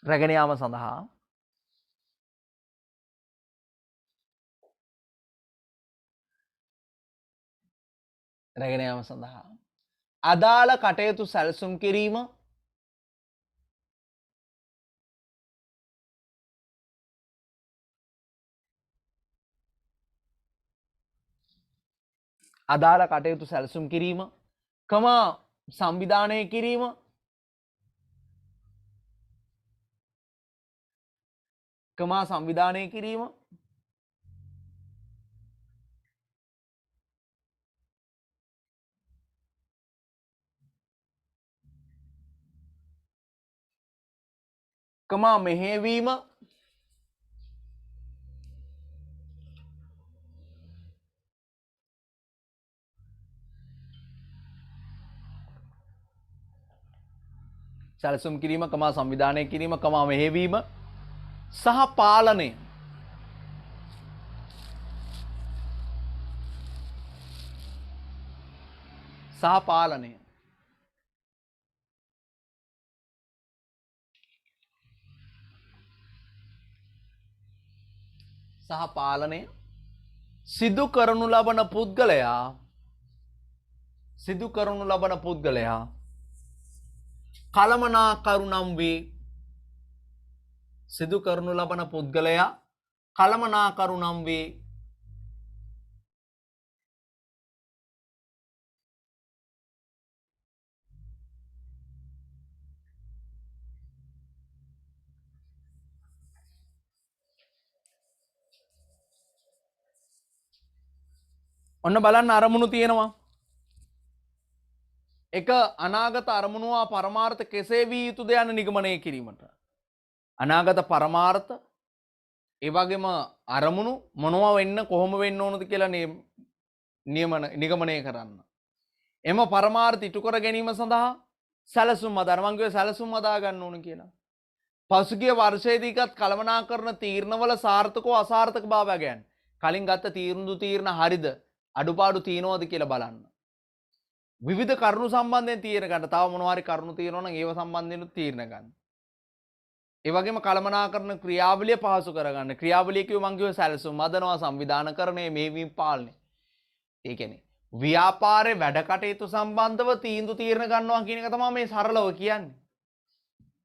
රැගෙන යාම සඳහා රැගෙන යාම සඳහා අදාළ කටයුතු සැලසුම් කිරීම අදාළ කටයුතු සැලසුම් කිරීම සංවිධානය කිරීම සංවිධානය කිරීම මෙහෙවීම සැලසුම් කිරීම සංවිධානය කිරීම මෙහෙවීම සහ පාලනය සිදු කරනු ලබන පුද්ගලයා කළමනාකරු නම් වේ. සිදු කරනු ලබන පුද්ගලයා කළමනාකරු නම් වේ. ඔන්න බලන්න අරමුණු තියෙනවා. එක අනාගත අරමුණවා පරමාර්ථ කෙසේ වී යුතුද යන නිගමනය කිරීමට. අනාගත පරමාර්ථ ඒ වගේම අරමුණු මොනවා වෙන්න කොහොම වෙන්න ඕනද කියලා නිගමනය කරන්න. එම පරමාර්ථ ඉටු කර ගැනීම සඳහා සැලසුම් අදර්මංගව සැලසුම් අදා ගන්න ඕන කියලා. පසුගිය වර්ෂයේදීකත් කළමනාකරන තීරණවල සාර්ථකව අසාර්ථක භාවය ගැන කලින් ගත්ත තීරණ හරිද අඩුපාඩු තියෙනවද කියලා බලන්න. විවිධ කරුණු සම්බන්ධයෙන් තීරණ ගන්න. තව මොනවා හරි කරුණු තියෙනවා නම් ඒව සම්බන්ධයෙන් තීරණ ගන්න. ඒ වගේම කළමනාකරන ක්‍රියාවලිය පහසු කරගන්න. ක්‍රියාවලිය කිව්ව මං කිව්ව සැලසුම් හදනවා, සංවිධානකරණය, මෙහෙයවීම පාලනය. ඒ කියන්නේ ව්‍යාපාරේ වැඩ කටයුතු සම්බන්ධව තීරණ ගන්නවා කියන එක තමයි මේ සරලව කියන්නේ.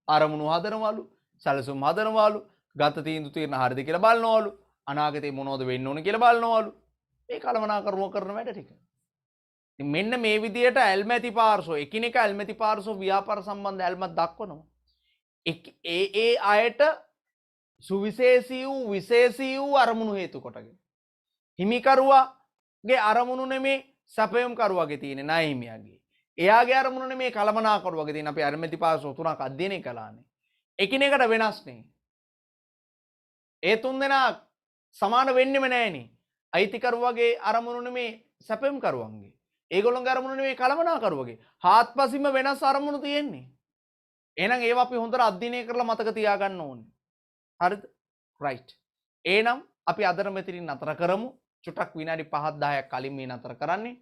අරමුණු හදනවලු, සැලසුම් හදනවලු, ගත තීරණ හරිද කියලා බලනවලු, අනාගතේ මොනවද වෙන්න ඕන කියලා බලනවලු. ඒ කළමනාකරණය කරන වැඩ ටික. මෙන්න මේ විදියට ඇල්මැති පාර්ශ්ව එකිනෙක ඇල්මැති පාර්ශ්ව ව්‍යාපාර සම්බන්ධ ඇල්මක් දක්වනවා. ඒ අයට සුවිශේෂී වූ විශේෂී වූ අරමුණු හේතු කොටගෙන. හිමිකරුවාගේ අරමුණු නෙමේ සැපයුම් කරුවාගේ තියෙන්නේ ණය හිමියාගේ. එයාගේ අරමුණු නෙමේ කළමනාකරුවාගේ තියෙන අපි ඇල්මැති පාර්ශ්ව තුනක් අධ්‍යයනය කළානේ. එකිනෙකට වෙනස් නේ. ඒ තුන් දෙනා සමාන වෙන්නෙම නැහනේ. අයිතිකරුවාගේ අරමුණු නෙමේ සැපයුම් කරුවන්ගේ. ඒගොල්ලන්ගේ අරමුණු නෙමේ කළමනාකරුවගේ. හාත්පසින්ම වෙනස් අරමුණු තියෙන්නේ. එහෙනම් ඒවා අපි හොඳට අධ්‍යයනය කරලා මතක තියාගන්න ඕනේ. හරිද? රයිට්. එහෙනම් අපි අදට මෙතනින් නතර කරමු. චුට්ටක් විනාඩි 5ක් 10ක් කලින් මේ නතර කරන්නේ.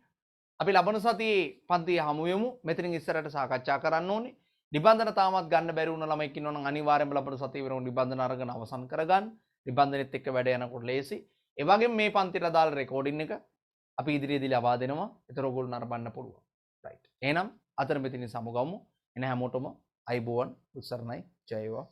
අපි ලබන සතියේ පන්තියේ හමු වෙමු. මෙතනින් ඉස්සරහට සාකච්ඡා කරන්න ඕනේ. නිබන්ධන තාමත් ගන්න බැරි වුණ ළමෙක් ඉන්නවා නම් අනිවාර්යයෙන්ම ලබන සතියේ වෙනකොට නිබන්ධන අරගෙන අවසන් කරගන්න. නිබන්ධනෙත් එක්ක වැඩ යනකොට ලේසි. ඒ වගේම මේ පන්තියට අදාළ රෙකෝඩින් එක අපි ඉදිරියේදී ලබා දෙනවා. ඒතර ඔයගොල්ලෝ නරඹන්න පුළුවන්. රයිට්. එහෙනම් අතර මෙතනින් සමුගමු. එන හැමෝටම අයිබෝවන් උත්සරණයි ජය වේවා.